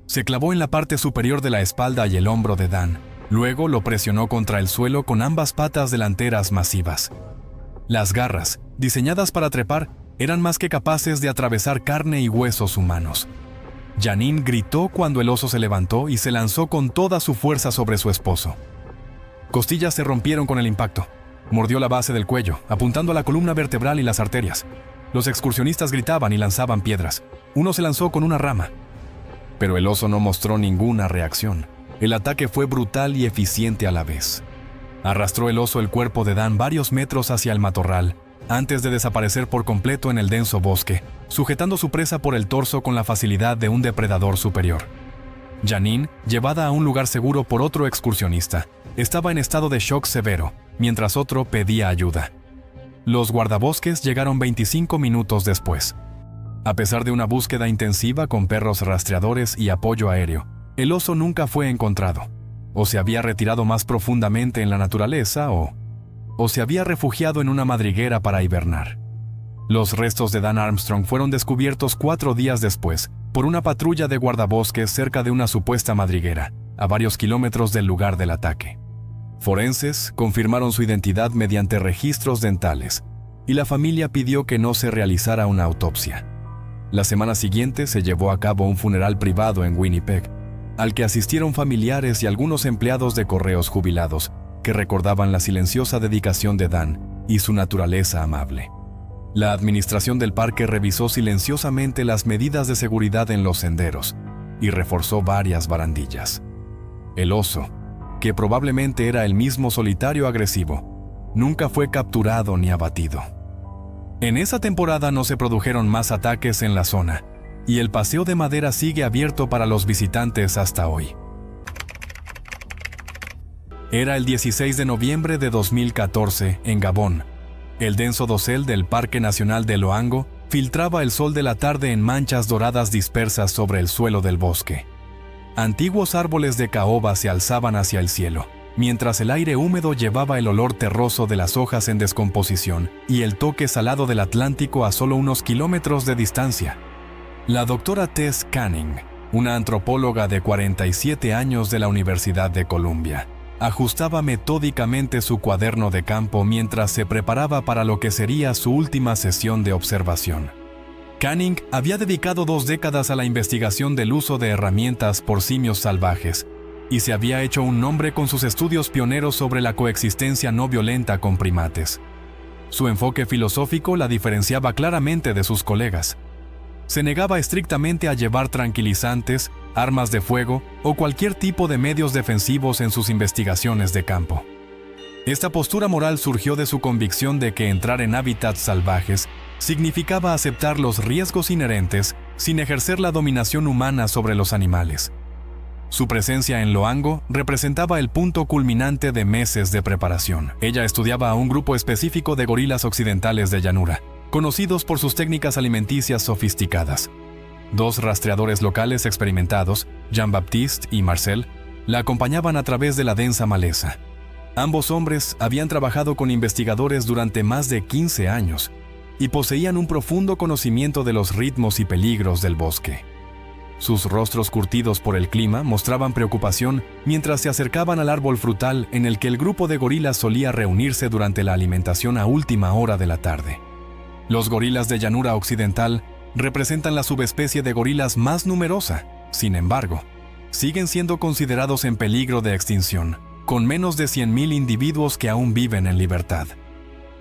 Se clavó en la parte superior de la espalda y el hombro de Dan. Luego lo presionó contra el suelo con ambas patas delanteras masivas. Las garras, diseñadas para trepar, eran más que capaces de atravesar carne y huesos humanos. Janine gritó cuando el oso se levantó y se lanzó con toda su fuerza sobre su esposo. Costillas se rompieron con el impacto. Mordió la base del cuello, apuntando a la columna vertebral y las arterias. Los excursionistas gritaban y lanzaban piedras. Uno se lanzó con una rama. Pero el oso no mostró ninguna reacción. El ataque fue brutal y eficiente a la vez. Arrastró el oso el cuerpo de Dan varios metros hacia el matorral, antes de desaparecer por completo en el denso bosque, sujetando su presa por el torso con la facilidad de un depredador superior. Janine, llevada a un lugar seguro por otro excursionista, estaba en estado de shock severo, mientras otro pedía ayuda. Los guardabosques llegaron 25 minutos después. A pesar de una búsqueda intensiva con perros rastreadores y apoyo aéreo, el oso nunca fue encontrado. O se había retirado más profundamente en la naturaleza o se había refugiado en una madriguera para hibernar. Los restos de Dan Armstrong fueron descubiertos 4 días después por una patrulla de guardabosques cerca de una supuesta madriguera, a varios kilómetros del lugar del ataque. Forenses confirmaron su identidad mediante registros dentales, y la familia pidió que no se realizara una autopsia. La semana siguiente se llevó a cabo un funeral privado en Winnipeg, al que asistieron familiares y algunos empleados de correos jubilados, que recordaban la silenciosa dedicación de Dan y su naturaleza amable. La administración del parque revisó silenciosamente las medidas de seguridad en los senderos y reforzó varias barandillas. El oso, que probablemente era el mismo solitario agresivo, nunca fue capturado ni abatido. En esa temporada no se produjeron más ataques en la zona, y el paseo de madera sigue abierto para los visitantes hasta hoy. Era el 16 de noviembre de 2014, en Gabón. El denso dosel del Parque Nacional de Loango filtraba el sol de la tarde en manchas doradas dispersas sobre el suelo del bosque. Antiguos árboles de caoba se alzaban hacia el cielo, mientras el aire húmedo llevaba el olor terroso de las hojas en descomposición y el toque salado del Atlántico a solo unos kilómetros de distancia. La doctora Tess Canning, una antropóloga de 47 años de la Universidad de Columbia, ajustaba metódicamente su cuaderno de campo mientras se preparaba para lo que sería su última sesión de observación. Canning había dedicado 2 décadas a la investigación del uso de herramientas por simios salvajes y se había hecho un nombre con sus estudios pioneros sobre la coexistencia no violenta con primates. Su enfoque filosófico la diferenciaba claramente de sus colegas. Se negaba estrictamente a llevar tranquilizantes, armas de fuego o cualquier tipo de medios defensivos en sus investigaciones de campo. Esta postura moral surgió de su convicción de que entrar en hábitats salvajes significaba aceptar los riesgos inherentes sin ejercer la dominación humana sobre los animales. Su presencia en Loango representaba el punto culminante de meses de preparación. Ella estudiaba a un grupo específico de gorilas occidentales de llanura, conocidos por sus técnicas alimenticias sofisticadas. 2 rastreadores locales experimentados, Jean-Baptiste y Marcel, la acompañaban a través de la densa maleza. Ambos hombres habían trabajado con investigadores durante más de 15 años y poseían un profundo conocimiento de los ritmos y peligros del bosque. Sus rostros curtidos por el clima mostraban preocupación mientras se acercaban al árbol frutal en el que el grupo de gorilas solía reunirse durante la alimentación a última hora de la tarde. Los gorilas de llanura occidental representan la subespecie de gorilas más numerosa. Sin embargo, siguen siendo considerados en peligro de extinción, con menos de 100,000 individuos que aún viven en libertad.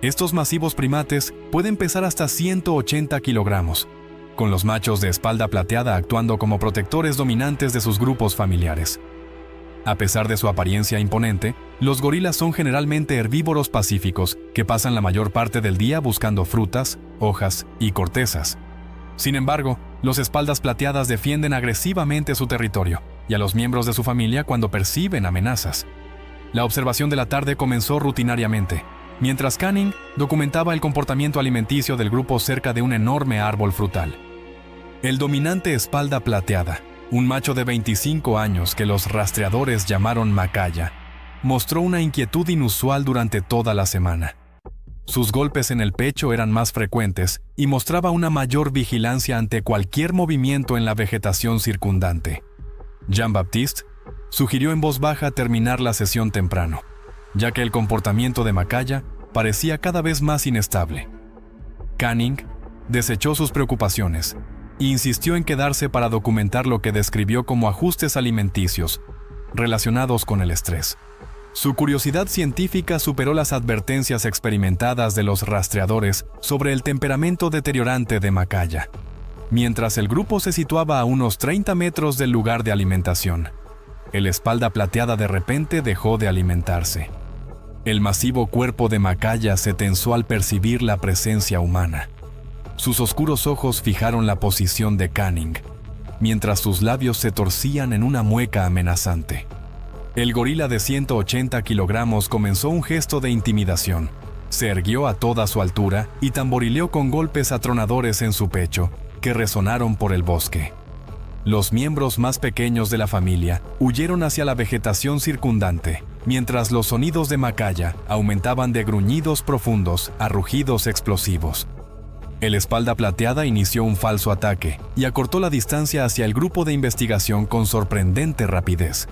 Estos masivos primates pueden pesar hasta 180 kilogramos, con los machos de espalda plateada actuando como protectores dominantes de sus grupos familiares. A pesar de su apariencia imponente, los gorilas son generalmente herbívoros pacíficos que pasan la mayor parte del día buscando frutas, hojas y cortezas. Sin embargo, los espaldas plateadas defienden agresivamente su territorio y a los miembros de su familia cuando perciben amenazas. La observación de la tarde comenzó rutinariamente, mientras Canning documentaba el comportamiento alimenticio del grupo cerca de un enorme árbol frutal. El dominante espalda plateada, un macho de 25 años que los rastreadores llamaron Macaya, mostró una inquietud inusual durante toda la semana. Sus golpes en el pecho eran más frecuentes y mostraba una mayor vigilancia ante cualquier movimiento en la vegetación circundante. Jean-Baptiste sugirió en voz baja terminar la sesión temprano, ya que el comportamiento de Macaya parecía cada vez más inestable. Canning desechó sus preocupaciones e insistió en quedarse para documentar lo que describió como ajustes alimenticios relacionados con el estrés. Su curiosidad científica superó las advertencias experimentadas de los rastreadores sobre el temperamento deteriorante de Macaya, mientras el grupo se situaba a unos 30 metros del lugar de alimentación. El espalda plateada de repente dejó de alimentarse. El masivo cuerpo de Macaya se tensó al percibir la presencia humana. Sus oscuros ojos fijaron la posición de Canning, mientras sus labios se torcían en una mueca amenazante. El gorila de 180 kilogramos comenzó un gesto de intimidación. Se erguió a toda su altura y tamborileó con golpes atronadores en su pecho, que resonaron por el bosque. Los miembros más pequeños de la familia huyeron hacia la vegetación circundante, mientras los sonidos de Macaya aumentaban de gruñidos profundos a rugidos explosivos. El espalda plateada inició un falso ataque y acortó la distancia hacia el grupo de investigación con sorprendente rapidez.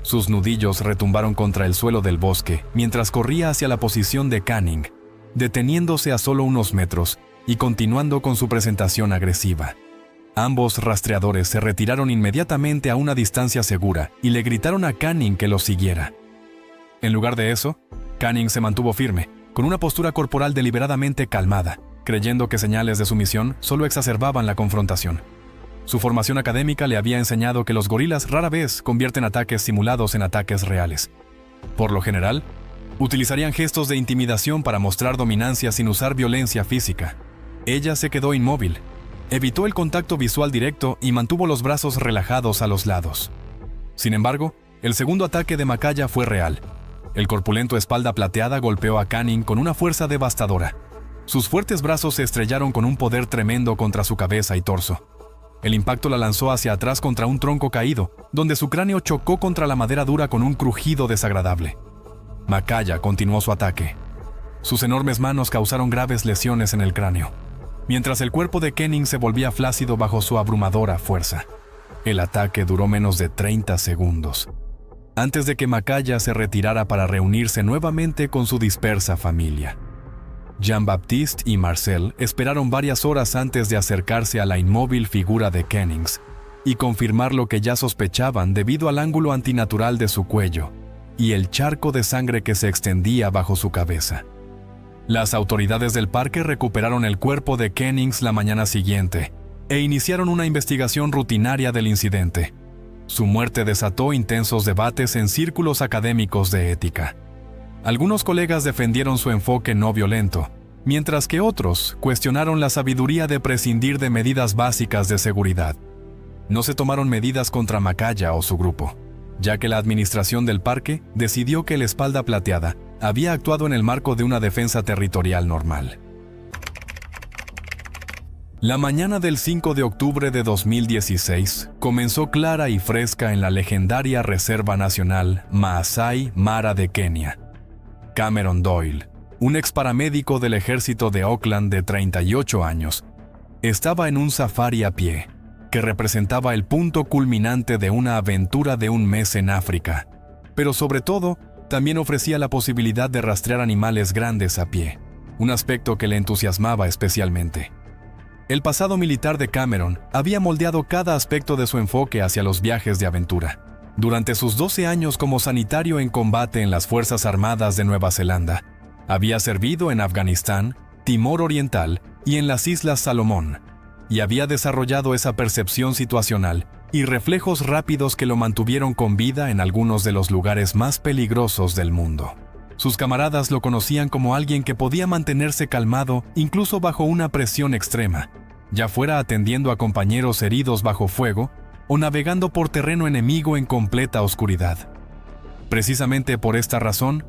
Sus nudillos retumbaron contra el suelo del bosque mientras corría hacia la posición de Canning, deteniéndose a solo unos metros y continuando con su presentación agresiva. Ambos rastreadores se retiraron inmediatamente a una distancia segura y le gritaron a Canning que los siguiera. En lugar de eso, Canning se mantuvo firme, con una postura corporal deliberadamente calmada, creyendo que señales de sumisión solo exacerbaban la confrontación. Su formación académica le había enseñado que los gorilas rara vez convierten ataques simulados en ataques reales. Por lo general, utilizarían gestos de intimidación para mostrar dominancia sin usar violencia física. Ella se quedó inmóvil, evitó el contacto visual directo y mantuvo los brazos relajados a los lados. Sin embargo, el segundo ataque de Macaya fue real. El corpulento espalda plateada golpeó a Canning con una fuerza devastadora. Sus fuertes brazos se estrellaron con un poder tremendo contra su cabeza y torso. El impacto la lanzó hacia atrás contra un tronco caído, donde su cráneo chocó contra la madera dura con un crujido desagradable. Macaya continuó su ataque. Sus enormes manos causaron graves lesiones en el cráneo, mientras el cuerpo de Canning se volvía flácido bajo su abrumadora fuerza. El ataque duró menos de 30 segundos, antes de que Macaya se retirara para reunirse nuevamente con su dispersa familia. Jean-Baptiste y Marcel esperaron varias horas antes de acercarse a la inmóvil figura de Canning y confirmar lo que ya sospechaban debido al ángulo antinatural de su cuello y el charco de sangre que se extendía bajo su cabeza. Las autoridades del parque recuperaron el cuerpo de Canning la mañana siguiente e iniciaron una investigación rutinaria del incidente. Su muerte desató intensos debates en círculos académicos de ética. Algunos colegas defendieron su enfoque no violento, mientras que otros cuestionaron la sabiduría de prescindir de medidas básicas de seguridad. No se tomaron medidas contra Macaya o su grupo, ya que la administración del parque decidió que el espalda plateada había actuado en el marco de una defensa territorial normal. La mañana del 5 de octubre de 2016 comenzó clara y fresca en la legendaria Reserva Nacional Maasai Mara de Kenia. Cameron Doyle, un exparamédico del ejército de Auckland de 38 años, estaba en un safari a pie, que representaba el punto culminante de una aventura de un mes en África, pero sobre todo, también ofrecía la posibilidad de rastrear animales grandes a pie, un aspecto que le entusiasmaba especialmente. El pasado militar de Cameron había moldeado cada aspecto de su enfoque hacia los viajes de aventura. Durante sus 12 años como sanitario en combate en las Fuerzas Armadas de Nueva Zelanda, había servido en Afganistán, Timor Oriental y en las Islas Salomón, y había desarrollado esa percepción situacional y reflejos rápidos que lo mantuvieron con vida en algunos de los lugares más peligrosos del mundo. Sus camaradas lo conocían como alguien que podía mantenerse calmado incluso bajo una presión extrema, ya fuera atendiendo a compañeros heridos bajo fuego o navegando por terreno enemigo en completa oscuridad. Precisamente por esta razón,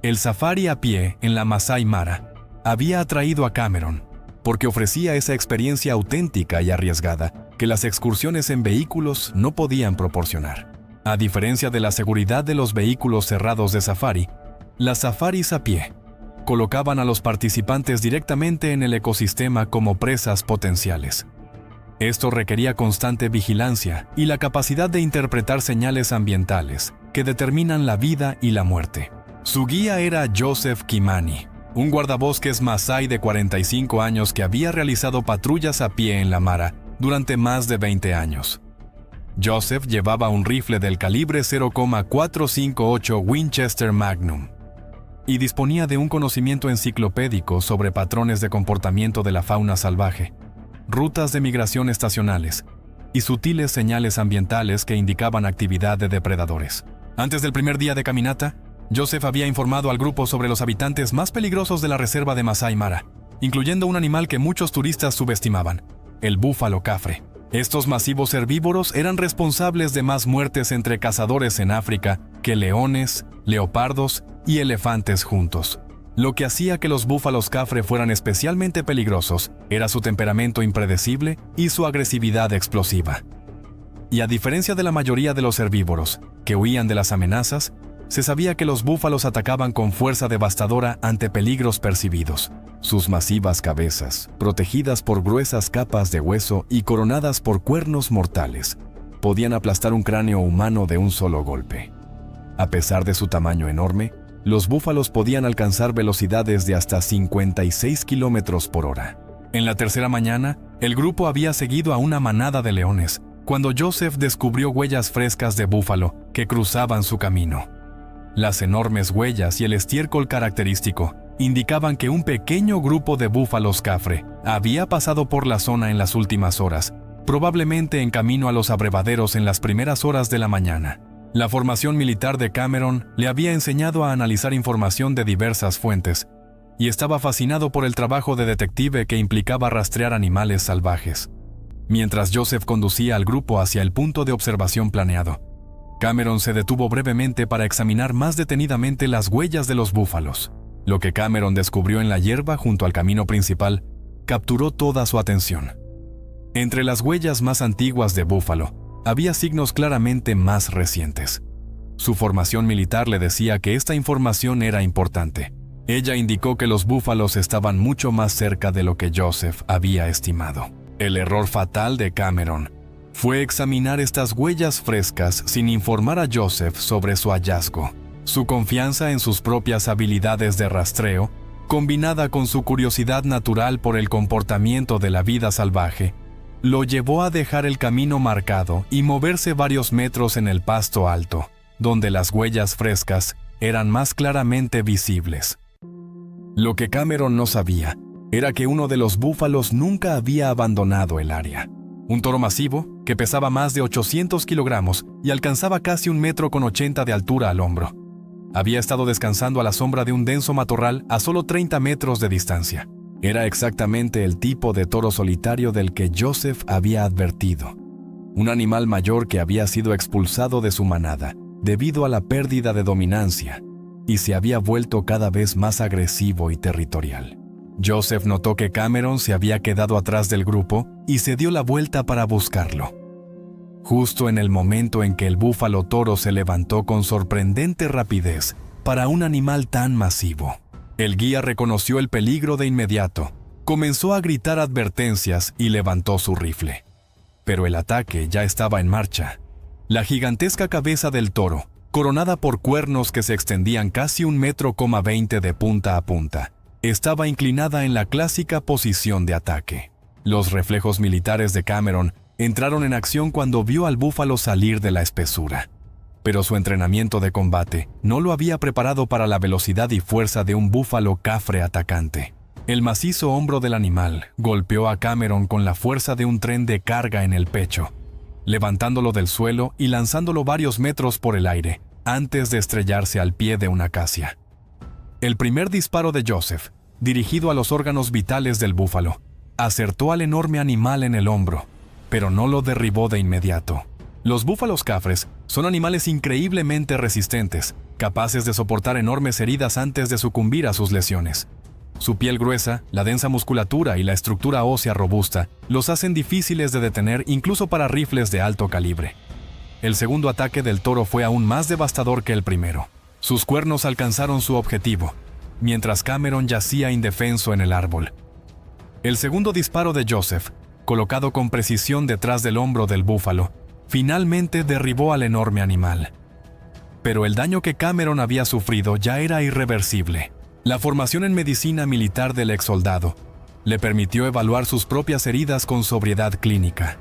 el safari a pie en la Masai Mara había atraído a Cameron, porque ofrecía esa experiencia auténtica y arriesgada que las excursiones en vehículos no podían proporcionar. A diferencia de la seguridad de los vehículos cerrados de safari, las safaris a pie colocaban a los participantes directamente en el ecosistema como presas potenciales. Esto requería constante vigilancia y la capacidad de interpretar señales ambientales que determinan la vida y la muerte. Su guía era Joseph Kimani, un guardabosques masái de 45 años que había realizado patrullas a pie en la Mara durante más de 20 años. Joseph llevaba un rifle del calibre .458 Winchester Magnum y disponía de un conocimiento enciclopédico sobre patrones de comportamiento de la fauna salvaje, rutas de migración estacionales y sutiles señales ambientales que indicaban actividad de depredadores. Antes del primer día de caminata, Joseph había informado al grupo sobre los habitantes más peligrosos de la reserva de Masái Mara, incluyendo un animal que muchos turistas subestimaban, el búfalo cafre. Estos masivos herbívoros eran responsables de más muertes entre cazadores en África que leones, leopardos y elefantes juntos. Lo que hacía que los búfalos cafre fueran especialmente peligrosos era su temperamento impredecible y su agresividad explosiva. Y a diferencia de la mayoría de los herbívoros, que huían de las amenazas, se sabía que los búfalos atacaban con fuerza devastadora ante peligros percibidos. Sus masivas cabezas, protegidas por gruesas capas de hueso y coronadas por cuernos mortales, podían aplastar un cráneo humano de un solo golpe. A pesar de su tamaño enorme, los búfalos podían alcanzar velocidades de hasta 56 kilómetros por hora. En la tercera mañana, el grupo había seguido a una manada de leones, cuando Joseph descubrió huellas frescas de búfalo que cruzaban su camino. Las enormes huellas y el estiércol característico indicaban que un pequeño grupo de búfalos cafre había pasado por la zona en las últimas horas, probablemente en camino a los abrevaderos en las primeras horas de la mañana. La formación militar de Cameron le había enseñado a analizar información de diversas fuentes y estaba fascinado por el trabajo de detective que implicaba rastrear animales salvajes. Mientras Joseph conducía al grupo hacia el punto de observación planeado, Cameron se detuvo brevemente para examinar más detenidamente las huellas de los búfalos. Lo que Cameron descubrió en la hierba junto al camino principal capturó toda su atención. Entre las huellas más antiguas de búfalo, había signos claramente más recientes. Su formación militar le decía que esta información era importante. Ella indicó que los búfalos estaban mucho más cerca de lo que Joseph había estimado. El error fatal de Cameron fue examinar estas huellas frescas sin informar a Joseph sobre su hallazgo. Su confianza en sus propias habilidades de rastreo, combinada con su curiosidad natural por el comportamiento de la vida salvaje, lo llevó a dejar el camino marcado y moverse varios metros en el pasto alto, donde las huellas frescas eran más claramente visibles. Lo que Cameron no sabía era que uno de los búfalos nunca había abandonado el área. Un toro masivo, que pesaba más de 800 kilogramos y alcanzaba casi 1,80 m de altura al hombro. Había estado descansando a la sombra de un denso matorral a solo 30 metros de distancia. Era exactamente el tipo de toro solitario del que Joseph había advertido. Un animal mayor que había sido expulsado de su manada debido a la pérdida de dominancia y se había vuelto cada vez más agresivo y territorial. Joseph notó que Cameron se había quedado atrás del grupo y se dio la vuelta para buscarlo. Justo en el momento en que el búfalo toro se levantó con sorprendente rapidez para un animal tan masivo, el guía reconoció el peligro de inmediato, comenzó a gritar advertencias y levantó su rifle. Pero el ataque ya estaba en marcha. La gigantesca cabeza del toro, coronada por cuernos que se extendían casi 1,20 m de punta a punta, estaba inclinada en la clásica posición de ataque. Los reflejos militares de Cameron entraron en acción cuando vio al búfalo salir de la espesura. Pero su entrenamiento de combate no lo había preparado para la velocidad y fuerza de un búfalo cafre atacante. El macizo hombro del animal golpeó a Cameron con la fuerza de un tren de carga en el pecho, levantándolo del suelo y lanzándolo varios metros por el aire antes de estrellarse al pie de una acacia. El primer disparo de Joseph, dirigido a los órganos vitales del búfalo, acertó al enorme animal en el hombro, pero no lo derribó de inmediato. Los búfalos cafres son animales increíblemente resistentes, capaces de soportar enormes heridas antes de sucumbir a sus lesiones. Su piel gruesa, la densa musculatura y la estructura ósea robusta los hacen difíciles de detener incluso para rifles de alto calibre. El segundo ataque del toro fue aún más devastador que el primero. Sus cuernos alcanzaron su objetivo, mientras Cameron yacía indefenso en el árbol. El segundo disparo de Joseph, colocado con precisión detrás del hombro del búfalo, finalmente derribó al enorme animal. Pero el daño que Cameron había sufrido ya era irreversible. La formación en medicina militar del exsoldado le permitió evaluar sus propias heridas con sobriedad clínica.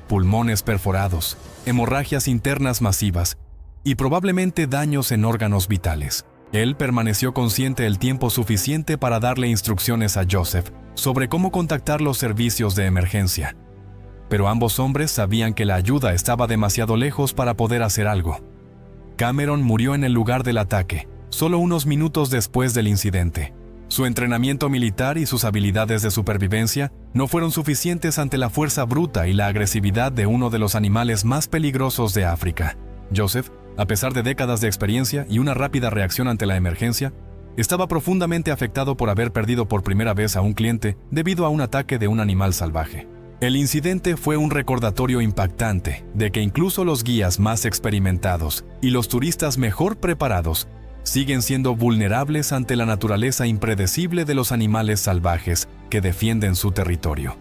Pulmones perforados, hemorragias internas masivas y probablemente daños en órganos vitales. Él permaneció consciente el tiempo suficiente para darle instrucciones a Joseph sobre cómo contactar los servicios de emergencia. Pero ambos hombres sabían que la ayuda estaba demasiado lejos para poder hacer algo. Cameron murió en el lugar del ataque, solo unos minutos después del incidente. Su entrenamiento militar y sus habilidades de supervivencia no fueron suficientes ante la fuerza bruta y la agresividad de uno de los animales más peligrosos de África. Joseph, a pesar de décadas de experiencia y una rápida reacción ante la emergencia, estaba profundamente afectado por haber perdido por primera vez a un cliente debido a un ataque de un animal salvaje. El incidente fue un recordatorio impactante de que incluso los guías más experimentados y los turistas mejor preparados siguen siendo vulnerables ante la naturaleza impredecible de los animales salvajes que defienden su territorio.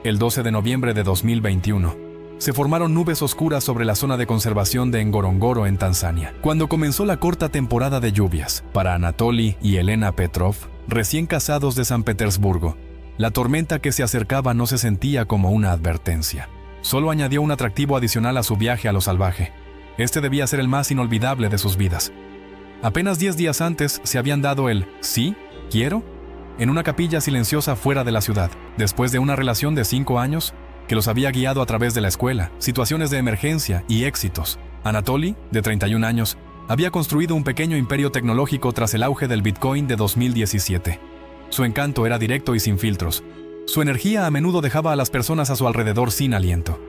El 12 de noviembre de 2021, se formaron nubes oscuras sobre la zona de conservación de Ngorongoro en Tanzania, cuando comenzó la corta temporada de lluvias. Para Anatoly y Elena Petrov, recién casados de San Petersburgo, la tormenta que se acercaba no se sentía como una advertencia. Solo añadió un atractivo adicional a su viaje a lo salvaje. Este debía ser el más inolvidable de sus vidas. Apenas 10 días antes se habían dado el «sí, quiero» en una capilla silenciosa fuera de la ciudad, después de una relación de 5 años que los había guiado a través de la escuela, situaciones de emergencia y éxitos. Anatoly, de 31 años, había construido un pequeño imperio tecnológico tras el auge del Bitcoin de 2017. Su encanto era directo y sin filtros. Su energía a menudo dejaba a las personas a su alrededor sin aliento.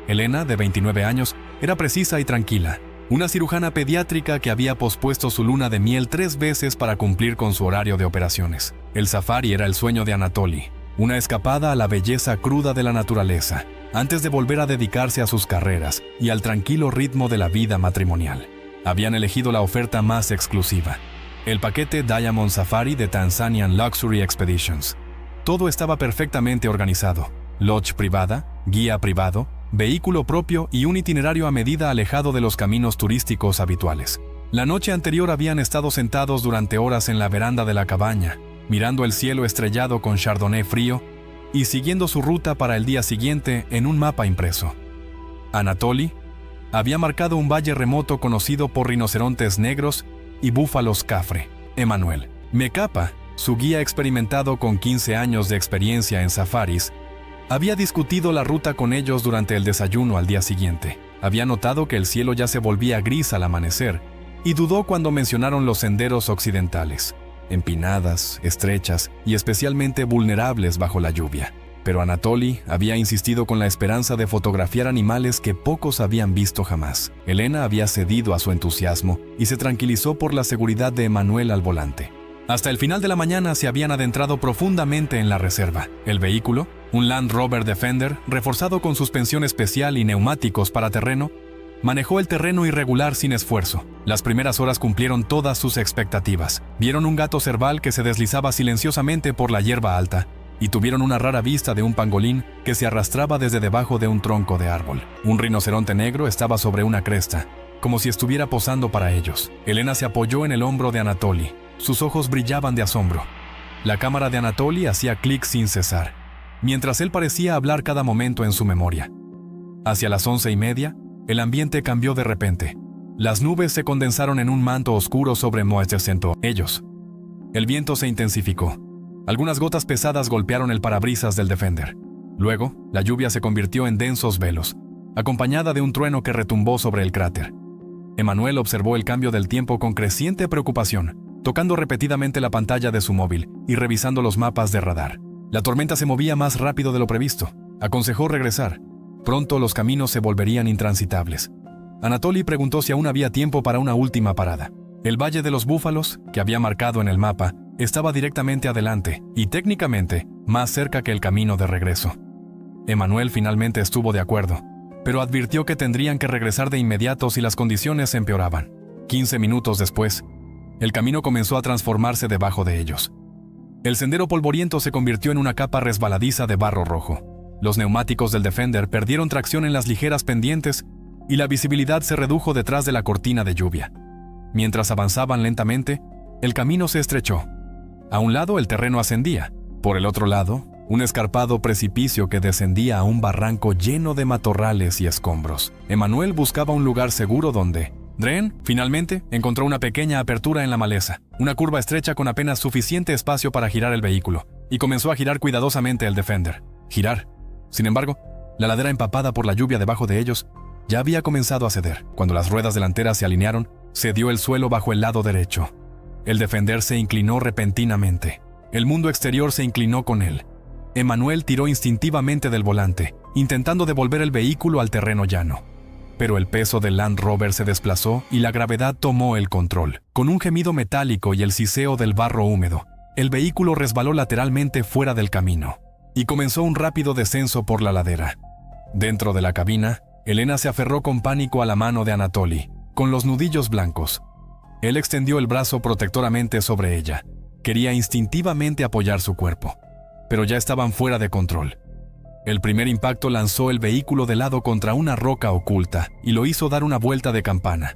Elena, de 29 años, era precisa y tranquila, una cirujana pediátrica que había pospuesto su luna de miel 3 veces para cumplir con su horario de operaciones. El safari era el sueño de Anatoly, una escapada a la belleza cruda de la naturaleza, antes de volver a dedicarse a sus carreras y al tranquilo ritmo de la vida matrimonial. Habían elegido la oferta más exclusiva, el paquete Diamond Safari de Tanzanian Luxury Expeditions. Todo estaba perfectamente organizado: lodge privada, guía privado, vehículo propio y un itinerario a medida alejado de los caminos turísticos habituales. La noche anterior habían estado sentados durante horas en la veranda de la cabaña, mirando el cielo estrellado con chardonnay frío y siguiendo su ruta para el día siguiente en un mapa impreso. Anatoly había marcado un valle remoto conocido por rinocerontes negros y búfalos cafre. Emmanuel Mekapa, su guía experimentado con 15 años de experiencia en safaris, había discutido la ruta con ellos durante el desayuno al día siguiente. Había notado que el cielo ya se volvía gris al amanecer y dudó cuando mencionaron los senderos occidentales, empinadas, estrechas y especialmente vulnerables bajo la lluvia. Pero Anatoly había insistido con la esperanza de fotografiar animales que pocos habían visto jamás. Elena había cedido a su entusiasmo y se tranquilizó por la seguridad de Emmanuel al volante. Hasta el final de la mañana se habían adentrado profundamente en la reserva. El vehículo, un Land Rover Defender, reforzado con suspensión especial y neumáticos para terreno, manejó el terreno irregular sin esfuerzo. Las primeras horas cumplieron todas sus expectativas. Vieron un gato cerval que se deslizaba silenciosamente por la hierba alta, y tuvieron una rara vista de un pangolín que se arrastraba desde debajo de un tronco de árbol. Un rinoceronte negro estaba sobre una cresta, como si estuviera posando para ellos. Elena se apoyó en el hombro de Anatoly. Sus ojos brillaban de asombro. La cámara de Anatoly hacía clic sin cesar, mientras él parecía hablar cada momento en su memoria. Hacia las 11:30, el ambiente cambió de repente. Las nubes se condensaron en un manto oscuro sobre ellos. El viento se intensificó. Algunas gotas pesadas golpearon el parabrisas del Defender. Luego, la lluvia se convirtió en densos velos, acompañada de un trueno que retumbó sobre el cráter. Emmanuel observó el cambio del tiempo con creciente preocupación, tocando repetidamente la pantalla de su móvil y revisando los mapas de radar. La tormenta se movía más rápido de lo previsto. Aconsejó regresar. Pronto los caminos se volverían intransitables. Anatoly preguntó si aún había tiempo para una última parada. El Valle de los Búfalos, que había marcado en el mapa, estaba directamente adelante y técnicamente más cerca que el camino de regreso. Emmanuel finalmente estuvo de acuerdo, pero advirtió que tendrían que regresar de inmediato si las condiciones empeoraban. 15 minutos después, el camino comenzó a transformarse debajo de ellos. El sendero polvoriento se convirtió en una capa resbaladiza de barro rojo. Los neumáticos del Defender perdieron tracción en las ligeras pendientes y la visibilidad se redujo detrás de la cortina de lluvia. Mientras avanzaban lentamente, el camino se estrechó. A un lado el terreno ascendía, por el otro lado, un escarpado precipicio que descendía a un barranco lleno de matorrales y escombros. Emmanuel buscaba un lugar seguro donde... Dren, finalmente, encontró una pequeña apertura en la maleza, una curva estrecha con apenas suficiente espacio para girar el vehículo, y comenzó a girar cuidadosamente el Defender. Girar. Sin embargo, la ladera empapada por la lluvia debajo de ellos ya había comenzado a ceder. Cuando las ruedas delanteras se alinearon, cedió el suelo bajo el lado derecho. El Defender se inclinó repentinamente. El mundo exterior se inclinó con él. Emmanuel tiró instintivamente del volante, intentando devolver el vehículo al terreno llano. Pero el peso del Land Rover se desplazó y la gravedad tomó el control. Con un gemido metálico y el siseo del barro húmedo, el vehículo resbaló lateralmente fuera del camino y comenzó un rápido descenso por la ladera. Dentro de la cabina, Elena se aferró con pánico a la mano de Anatoly, con los nudillos blancos. Él extendió el brazo protectoramente sobre ella. Quería instintivamente apoyar su cuerpo, pero ya estaban fuera de control. El primer impacto lanzó el vehículo de lado contra una roca oculta y lo hizo dar una vuelta de campana.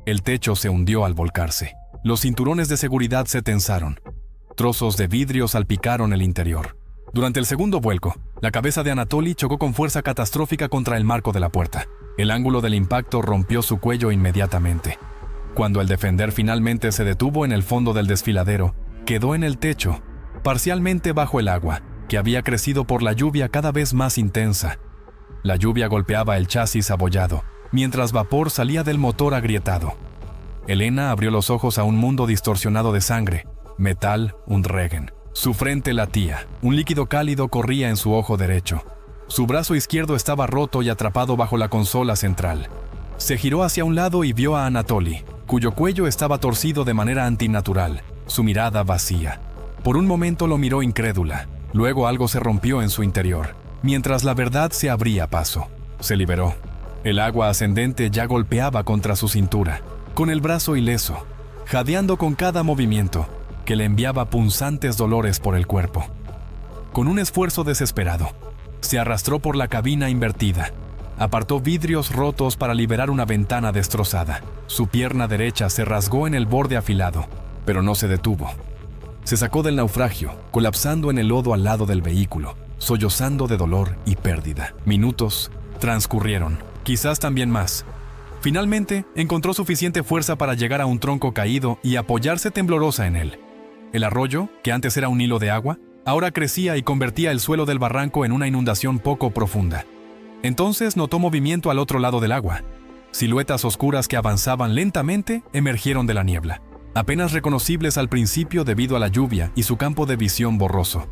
El techo se hundió al volcarse. Los cinturones de seguridad se tensaron. Trozos de vidrio salpicaron el interior. Durante el segundo vuelco, la cabeza de Anatoly chocó con fuerza catastrófica contra el marco de la puerta. El ángulo del impacto rompió su cuello inmediatamente. Cuando el Defender finalmente se detuvo en el fondo del desfiladero, quedó en el techo, parcialmente bajo el agua, que había crecido por la lluvia cada vez más intensa. La lluvia golpeaba el chasis abollado, mientras vapor salía del motor agrietado. Elena abrió los ojos a un mundo distorsionado de sangre, metal, un regen. Su frente latía, un líquido cálido corría en su ojo derecho. Su brazo izquierdo estaba roto y atrapado bajo la consola central. Se giró hacia un lado y vio a Anatoly, cuyo cuello estaba torcido de manera antinatural, su mirada vacía. Por un momento lo miró incrédula. Luego algo se rompió en su interior, mientras la verdad se abría paso. Se liberó. El agua ascendente ya golpeaba contra su cintura, con el brazo ileso, jadeando con cada movimiento, que le enviaba punzantes dolores por el cuerpo. Con un esfuerzo desesperado, se arrastró por la cabina invertida, apartó vidrios rotos para liberar una ventana destrozada. Su pierna derecha se rasgó en el borde afilado, pero no se detuvo. Se sacó del naufragio, colapsando en el lodo al lado del vehículo, sollozando de dolor y pérdida. Minutos transcurrieron, quizás también más. Finalmente, encontró suficiente fuerza para llegar a un tronco caído y apoyarse temblorosa en él. El arroyo, que antes era un hilo de agua, ahora crecía y convertía el suelo del barranco en una inundación poco profunda. Entonces notó movimiento al otro lado del agua. Siluetas oscuras que avanzaban lentamente emergieron de la niebla, apenas reconocibles al principio debido a la lluvia y su campo de visión borroso.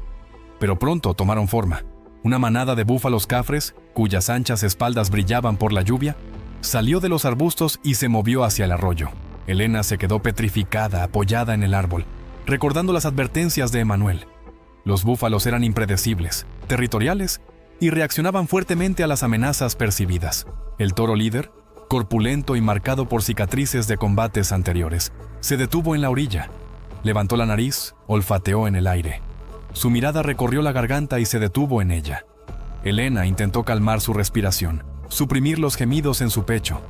Pero pronto tomaron forma. Una manada de búfalos cafres, cuyas anchas espaldas brillaban por la lluvia, salió de los arbustos y se movió hacia el arroyo. Elena se quedó petrificada, apoyada en el árbol, recordando las advertencias de Emmanuel. Los búfalos eran impredecibles, territoriales y reaccionaban fuertemente a las amenazas percibidas. El toro líder, corpulento y marcado por cicatrices de combates anteriores, se detuvo en la orilla. Levantó la nariz, olfateó en el aire. Su mirada recorrió la garganta y se detuvo en ella. Elena intentó calmar su respiración, suprimir los gemidos en su pecho,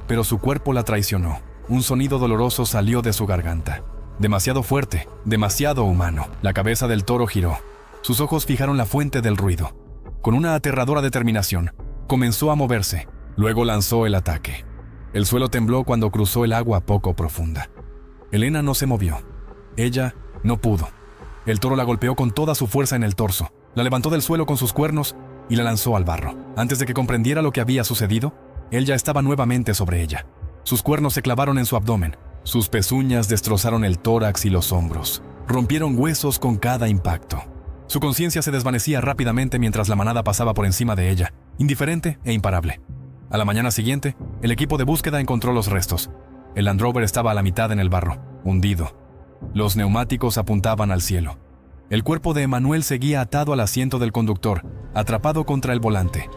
pero su cuerpo la traicionó. Un sonido doloroso salió de su garganta. Demasiado fuerte, demasiado humano. La cabeza del toro giró. Sus ojos fijaron la fuente del ruido. Con una aterradora determinación, comenzó a moverse. Luego lanzó el ataque. El suelo tembló cuando cruzó el agua poco profunda. Elena no se movió. Ella no pudo. El toro la golpeó con toda su fuerza en el torso, la levantó del suelo con sus cuernos y la lanzó al barro. Antes de que comprendiera lo que había sucedido, él ya estaba nuevamente sobre ella. Sus cuernos se clavaron en su abdomen. Sus pezuñas destrozaron el tórax y los hombros. Rompieron huesos con cada impacto. Su conciencia se desvanecía rápidamente mientras la manada pasaba por encima de ella, indiferente e imparable. A la mañana siguiente, el equipo de búsqueda encontró los restos. El Land Rover estaba a la mitad en el barro, hundido. Los neumáticos apuntaban al cielo. El cuerpo de Emmanuel seguía atado al asiento del conductor, atrapado contra el volante.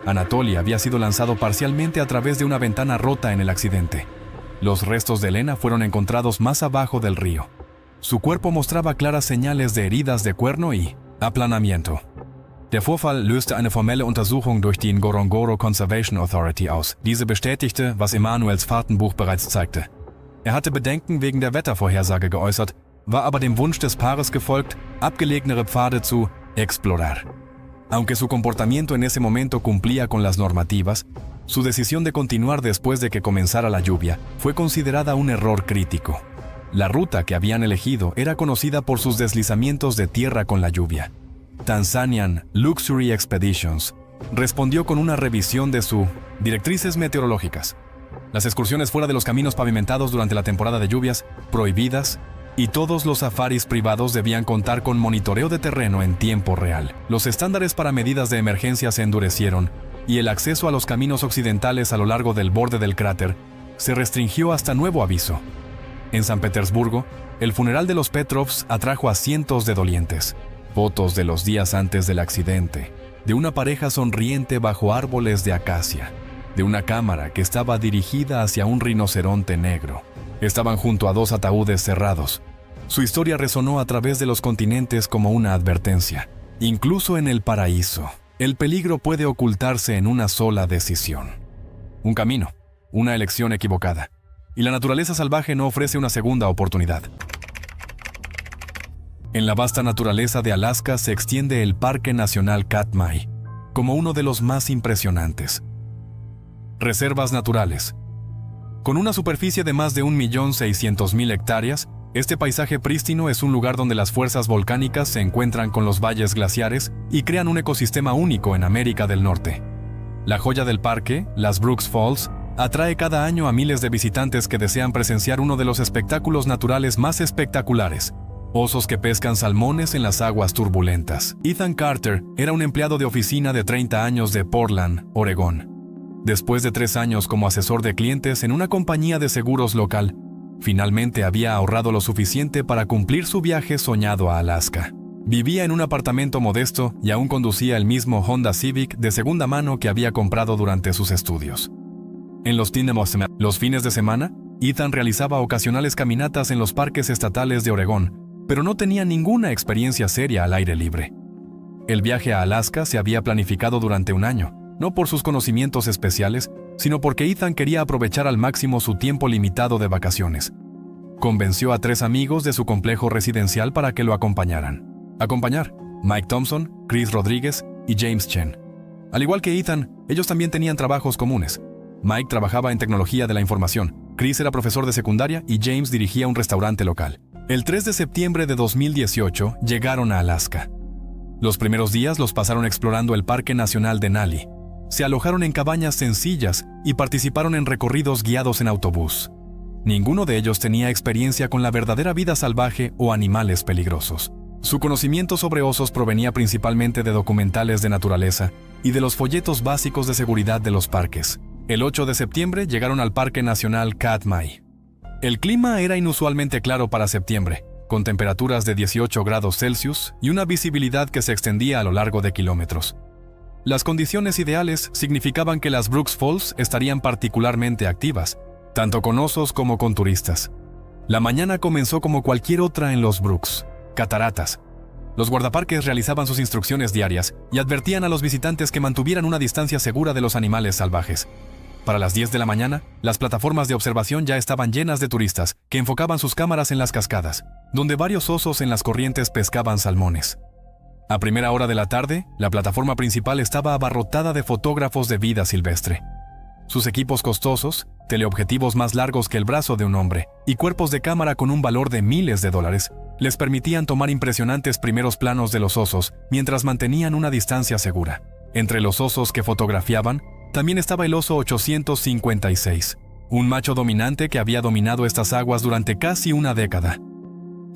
Anatoly había sido lanzado parcialmente a través de una ventana rota en el accidente. Los restos de Elena fueron encontrados más abajo del río. Su cuerpo mostraba claras señales de heridas de cuerno y aplanamiento. Der Vorfall löste eine formelle Untersuchung durch die Ngorongoro Conservation Authority aus. Diese bestätigte, was Emmanuels Fahrtenbuch bereits zeigte. Er hatte Bedenken wegen der Wettervorhersage geäußert, war aber dem Wunsch des Paares gefolgt, abgelegenere Pfade zu explorar. Aunque su comportamiento en ese momento cumplía con las normativas, su decisión de continuar después de que comenzara la lluvia fue considerada un error crítico. La ruta que habían elegido era conocida por sus deslizamientos de tierra con la lluvia. Tanzanian Luxury Expeditions respondió con una revisión de sus directrices meteorológicas. Las excursiones fuera de los caminos pavimentados durante la temporada de lluvias, prohibidas, y todos los safaris privados debían contar con monitoreo de terreno en tiempo real. Los estándares para medidas de emergencia se endurecieron y el acceso a los caminos occidentales a lo largo del borde del cráter se restringió hasta nuevo aviso. En San Petersburgo, el funeral de los Petrovs atrajo a cientos de dolientes. Fotos de los días antes del accidente, de una pareja sonriente bajo árboles de acacia, de una cámara que estaba dirigida hacia un rinoceronte negro. Estaban junto a dos ataúdes cerrados. Su historia resonó a través de los continentes como una advertencia. Incluso en el paraíso, el peligro puede ocultarse en una sola decisión. Un camino, una elección equivocada. Y la naturaleza salvaje no ofrece una segunda oportunidad. En la vasta naturaleza de Alaska se extiende el Parque Nacional Katmai, como uno de los más impresionantes. Reservas naturales. Con una superficie de más de 1.600.000 hectáreas, este paisaje prístino es un lugar donde las fuerzas volcánicas se encuentran con los valles glaciares y crean un ecosistema único en América del Norte. La joya del parque, las Brooks Falls, atrae cada año a miles de visitantes que desean presenciar uno de los espectáculos naturales más espectaculares: osos que pescan salmones en las aguas turbulentas. Ethan Carter era un empleado de oficina de 30 años de Portland, Oregón. Después de 3 años como asesor de clientes en una compañía de seguros local, finalmente había ahorrado lo suficiente para cumplir su viaje soñado a Alaska. Vivía en un apartamento modesto y aún conducía el mismo Honda Civic de segunda mano que había comprado durante sus estudios. En los fines de semana, Ethan realizaba ocasionales caminatas en los parques estatales de Oregón, pero no tenía ninguna experiencia seria al aire libre. El viaje a Alaska se había planificado durante un año, no por sus conocimientos especiales, sino porque Ethan quería aprovechar al máximo su tiempo limitado de vacaciones. Convenció a 3 amigos de su complejo residencial para que lo acompañaran. Mike Thompson, Chris Rodríguez y James Chen. Al igual que Ethan, ellos también tenían trabajos comunes. Mike trabajaba en tecnología de la información, Chris era profesor de secundaria y James dirigía un restaurante local. El 3 de septiembre de 2018 llegaron a Alaska. Los primeros días los pasaron explorando el Parque Nacional Denali. Se alojaron en cabañas sencillas y participaron en recorridos guiados en autobús. Ninguno de ellos tenía experiencia con la verdadera vida salvaje o animales peligrosos. Su conocimiento sobre osos provenía principalmente de documentales de naturaleza y de los folletos básicos de seguridad de los parques. El 8 de septiembre llegaron al Parque Nacional Katmai. El clima era inusualmente claro para septiembre, con temperaturas de 18 grados Celsius y una visibilidad que se extendía a lo largo de kilómetros. Las condiciones ideales significaban que las Brooks Falls estarían particularmente activas, tanto con osos como con turistas. La mañana comenzó como cualquier otra en los Brooks: cataratas. Los guardaparques realizaban sus instrucciones diarias y advertían a los visitantes que mantuvieran una distancia segura de los animales salvajes. Para las 10 de la mañana, las plataformas de observación ya estaban llenas de turistas que enfocaban sus cámaras en las cascadas, donde varios osos en las corrientes pescaban salmones. A primera hora de la tarde, la plataforma principal estaba abarrotada de fotógrafos de vida silvestre. Sus equipos costosos, teleobjetivos más largos que el brazo de un hombre y cuerpos de cámara con un valor de miles de dólares, les permitían tomar impresionantes primeros planos de los osos mientras mantenían una distancia segura. Entre los osos que fotografiaban, también estaba el oso 856, un macho dominante que había dominado estas aguas durante casi una década.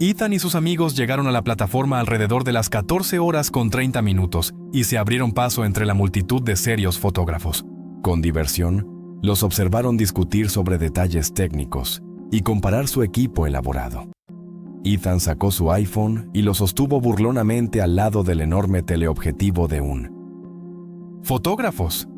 Ethan y sus amigos llegaron a la plataforma alrededor de las 14 horas con 30 minutos y se abrieron paso entre la multitud de serios fotógrafos. Con diversión, los observaron discutir sobre detalles técnicos y comparar su equipo elaborado. Ethan sacó su iPhone y lo sostuvo burlonamente al lado del enorme teleobjetivo de un fotógrafos.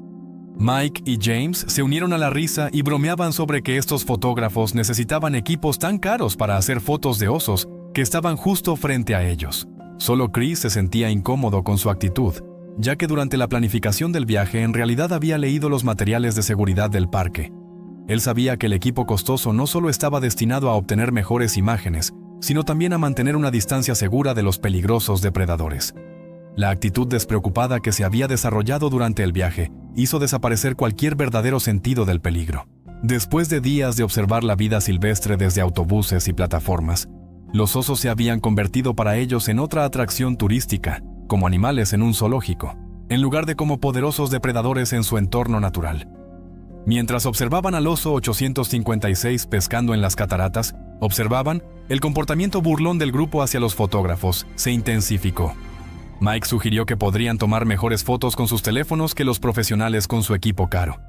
Mike y James se unieron a la risa y bromeaban sobre que estos fotógrafos necesitaban equipos tan caros para hacer fotos de osos que estaban justo frente a ellos. Solo Chris se sentía incómodo con su actitud, ya que durante la planificación del viaje en realidad había leído los materiales de seguridad del parque. Él sabía que el equipo costoso no solo estaba destinado a obtener mejores imágenes, sino también a mantener una distancia segura de los peligrosos depredadores. La actitud despreocupada que se había desarrollado durante el viaje hizo desaparecer cualquier verdadero sentido del peligro. Después de días de observar la vida silvestre desde autobuses y plataformas, los osos se habían convertido para ellos en otra atracción turística, como animales en un zoológico, en lugar de como poderosos depredadores en su entorno natural. Mientras observaban al oso 856 pescando en las cataratas, el comportamiento burlón del grupo hacia los fotógrafos se intensificó. Mike sugirió que podrían tomar mejores fotos con sus teléfonos que los profesionales con su equipo caro.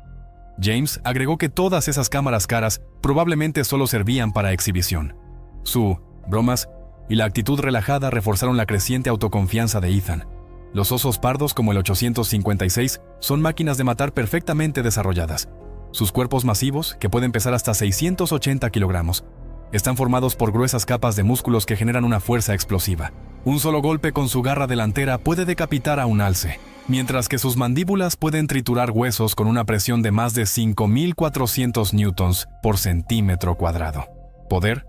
James agregó que todas esas cámaras caras probablemente solo servían para exhibición. Su bromas y la actitud relajada reforzaron la creciente autoconfianza de Ethan. Los osos pardos como el 856 son máquinas de matar perfectamente desarrolladas. Sus cuerpos masivos, que pueden pesar hasta 680 kilogramos, están formados por gruesas capas de músculos que generan una fuerza explosiva. Un solo golpe con su garra delantera puede decapitar a un alce, mientras que sus mandíbulas pueden triturar huesos con una presión de más de 5.400 newtons por centímetro cuadrado. ¿Poder?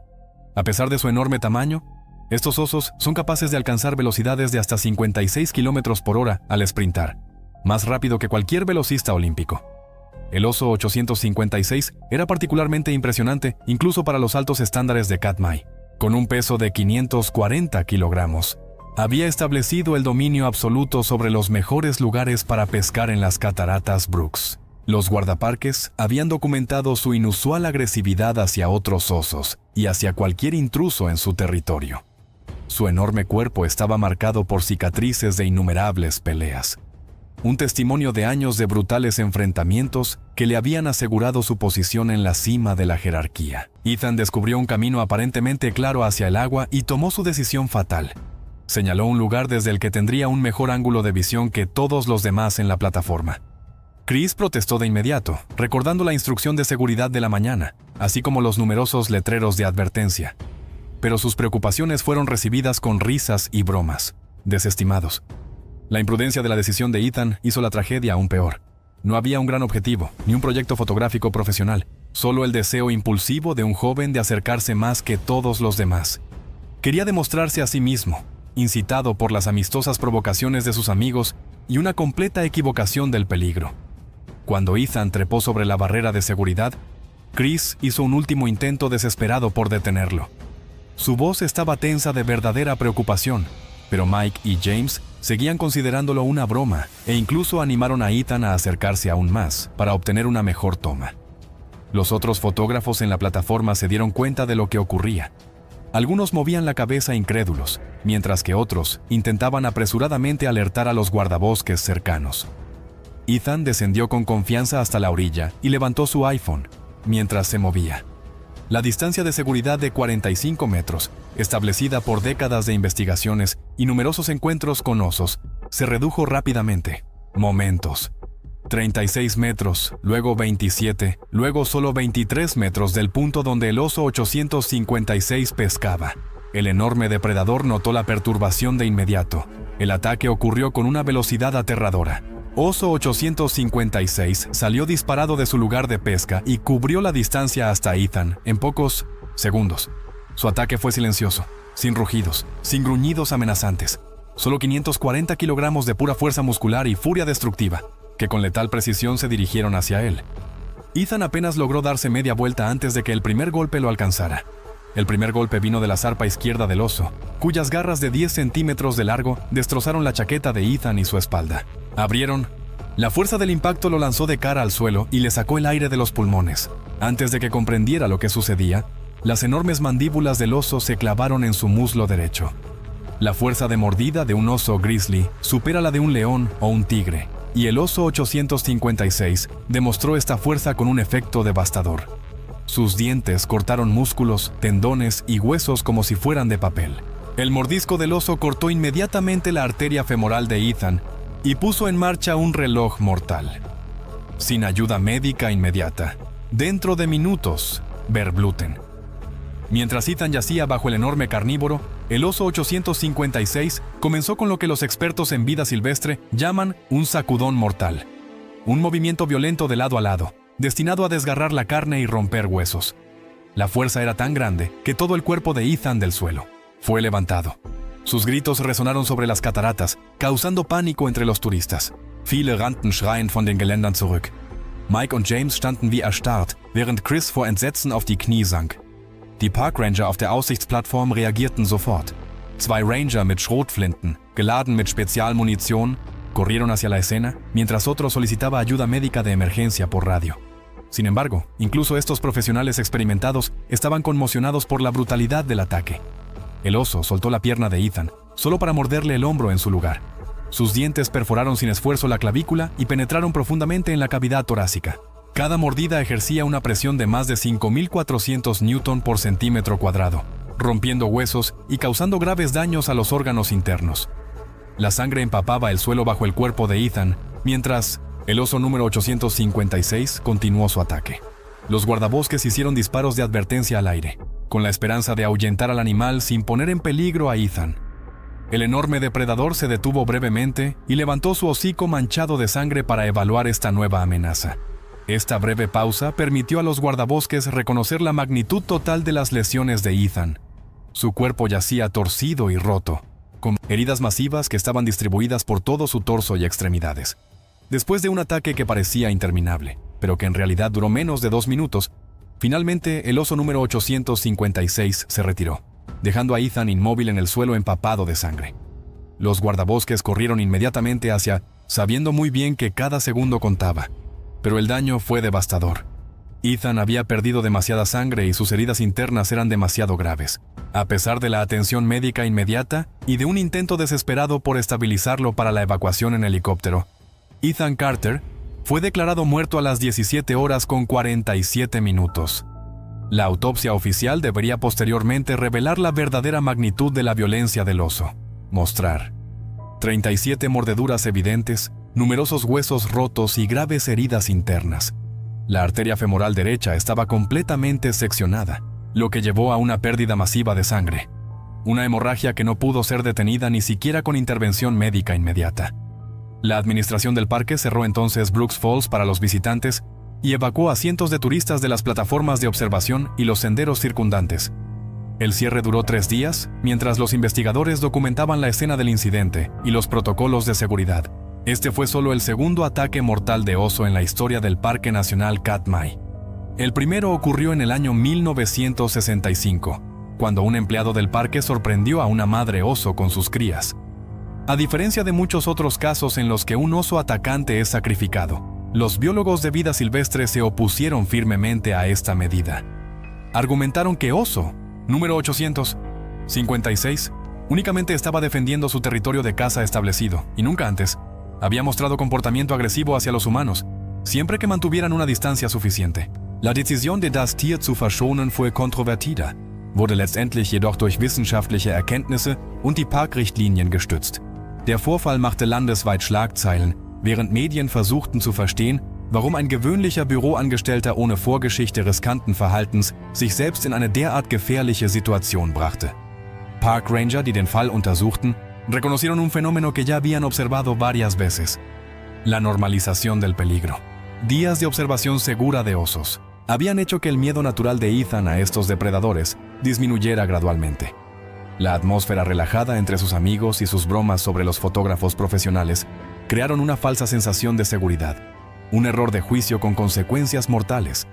A pesar de su enorme tamaño, estos osos son capaces de alcanzar velocidades de hasta 56 kilómetros por hora al sprintar, más rápido que cualquier velocista olímpico. El oso 856 era particularmente impresionante incluso para los altos estándares de Katmai. Con un peso de 540 kilogramos, había establecido el dominio absoluto sobre los mejores lugares para pescar en las cataratas Brooks. Los guardaparques habían documentado su inusual agresividad hacia otros osos y hacia cualquier intruso en su territorio. Su enorme cuerpo estaba marcado por cicatrices de innumerables peleas, un testimonio de años de brutales enfrentamientos que le habían asegurado su posición en la cima de la jerarquía. Ethan descubrió un camino aparentemente claro hacia el agua y tomó su decisión fatal. Señaló un lugar desde el que tendría un mejor ángulo de visión que todos los demás en la plataforma. Chris protestó de inmediato, recordando la instrucción de seguridad de la mañana, así como los numerosos letreros de advertencia. Pero sus preocupaciones fueron recibidas con risas y bromas, desestimados. La imprudencia de la decisión de Ethan hizo la tragedia aún peor. No había un gran objetivo, ni un proyecto fotográfico profesional, solo el deseo impulsivo de un joven de acercarse más que todos los demás. Quería demostrarse a sí mismo, incitado por las amistosas provocaciones de sus amigos y una completa equivocación del peligro. Cuando Ethan trepó sobre la barrera de seguridad, Chris hizo un último intento desesperado por detenerlo. Su voz estaba tensa de verdadera preocupación, pero Mike y James seguían considerándolo una broma e incluso animaron a Ethan a acercarse aún más para obtener una mejor toma. Los otros fotógrafos en la plataforma se dieron cuenta de lo que ocurría. Algunos movían la cabeza incrédulos, mientras que otros intentaban apresuradamente alertar a los guardabosques cercanos. Ethan descendió con confianza hasta la orilla y levantó su iPhone mientras se movía. La distancia de seguridad de 45 metros, establecida por décadas de investigaciones y numerosos encuentros con osos, se redujo rápidamente. Momentos. 36 metros, luego 27, luego solo 23 metros del punto donde el oso 856 pescaba. El enorme depredador notó la perturbación de inmediato. El ataque ocurrió con una velocidad aterradora. Oso 856 salió disparado de su lugar de pesca y cubrió la distancia hasta Ethan en pocos segundos. Su ataque fue silencioso, sin rugidos, sin gruñidos amenazantes. Solo 540 kilogramos de pura fuerza muscular y furia destructiva, que con letal precisión se dirigieron hacia él. Ethan apenas logró darse media vuelta antes de que el primer golpe lo alcanzara. El primer golpe vino de la zarpa izquierda del oso, cuyas garras de 10 centímetros de largo destrozaron la chaqueta de Ethan y su espalda. Abrieron. La fuerza del impacto lo lanzó de cara al suelo y le sacó el aire de los pulmones. Antes de que comprendiera lo que sucedía, las enormes mandíbulas del oso se clavaron en su muslo derecho. La fuerza de mordida de un oso grizzly supera la de un león o un tigre, y el oso 856 demostró esta fuerza con un efecto devastador. Sus dientes cortaron músculos, tendones y huesos como si fueran de papel. El mordisco del oso cortó inmediatamente la arteria femoral de Ethan y puso en marcha un reloj mortal. Sin ayuda médica inmediata, dentro de minutos, verbluten. Mientras Ethan yacía bajo el enorme carnívoro, el oso 856 comenzó con lo que los expertos en vida silvestre llaman un sacudón mortal. Un movimiento violento de lado a lado, destinado a desgarrar la carne y romper huesos. La fuerza era tan grande que todo el cuerpo de Ethan del suelo fue levantado. Sus gritos resonaron sobre las cataratas, causando pánico entre los turistas. Viele rannten schreiend von den Geländern zurück. Mike und James standen wie erstarrt, während Chris vor Entsetzen auf die Knie sank. Die Parkranger auf der Aussichtsplattform reagierten sofort. 2 Ranger mit Schrotflinten, geladen mit Spezialmunition, corrieron hacia la escena, mientras otro solicitaba ayuda médica de emergencia por radio. Sin embargo, incluso estos profesionales experimentados estaban conmocionados por la brutalidad del ataque. El oso soltó la pierna de Ethan, solo para morderle el hombro en su lugar. Sus dientes perforaron sin esfuerzo la clavícula y penetraron profundamente en la cavidad torácica. Cada mordida ejercía una presión de más de 5.400 newton por centímetro cuadrado, rompiendo huesos y causando graves daños a los órganos internos. La sangre empapaba el suelo bajo el cuerpo de Ethan, mientras el oso número 856 continuó su ataque. Los guardabosques hicieron disparos de advertencia al aire, con la esperanza de ahuyentar al animal sin poner en peligro a Ethan. El enorme depredador se detuvo brevemente y levantó su hocico manchado de sangre para evaluar esta nueva amenaza. Esta breve pausa permitió a los guardabosques reconocer la magnitud total de las lesiones de Ethan. Su cuerpo yacía torcido y roto, con heridas masivas que estaban distribuidas por todo su torso y extremidades. Después de un ataque que parecía interminable, pero que en realidad duró menos de 2 minutos, finalmente el oso número 856 se retiró, dejando a Ethan inmóvil en el suelo empapado de sangre. Los guardabosques corrieron inmediatamente hacia, sabiendo muy bien que cada segundo contaba, pero el daño fue devastador. Ethan había perdido demasiada sangre y sus heridas internas eran demasiado graves. A pesar de la atención médica inmediata y de un intento desesperado por estabilizarlo para la evacuación en helicóptero, Ethan Carter fue declarado muerto a las 17 horas con 47 minutos. La autopsia oficial debería posteriormente revelar la verdadera magnitud de la violencia del oso. Mostrar 37 mordeduras evidentes, numerosos huesos rotos y graves heridas internas. La arteria femoral derecha estaba completamente seccionada, lo que llevó a una pérdida masiva de sangre. Una hemorragia que no pudo ser detenida ni siquiera con intervención médica inmediata. La administración del parque cerró entonces Brooks Falls para los visitantes y evacuó a cientos de turistas de las plataformas de observación y los senderos circundantes. El cierre duró 3 días, mientras los investigadores documentaban la escena del incidente y los protocolos de seguridad. Este fue solo el segundo ataque mortal de oso en la historia del Parque Nacional Katmai. El primero ocurrió en el año 1965, cuando un empleado del parque sorprendió a una madre oso con sus crías. A diferencia de muchos otros casos en los que un oso atacante es sacrificado, los biólogos de vida silvestre se opusieron firmemente a esta medida. Argumentaron que oso, número 856, únicamente estaba defendiendo su territorio de caza establecido, y nunca antes había mostrado comportamiento agresivo hacia los humanos, siempre que mantuvieran una distancia suficiente. La decisión de das Tier zu verschonen fue controvertida, wurde letztendlich jedoch durch wissenschaftliche Erkenntnisse und die Parkrichtlinien gestützt. Der Vorfall machte landesweit Schlagzeilen, während Medien versuchten zu verstehen, warum ein gewöhnlicher Büroangestellter ohne Vorgeschichte riskanten Verhaltens sich selbst in eine derart gefährliche Situation brachte. Park Ranger, die den Fall untersuchten, reconocieron un fenómeno que ya habían observado varias veces: la normalización del peligro. Días de observación segura de osos habían hecho que el miedo natural de Ethan a estos depredadores disminuyera gradualmente. La atmósfera relajada entre sus amigos y sus bromas sobre los fotógrafos profesionales crearon una falsa sensación de seguridad, un error de juicio con consecuencias mortales.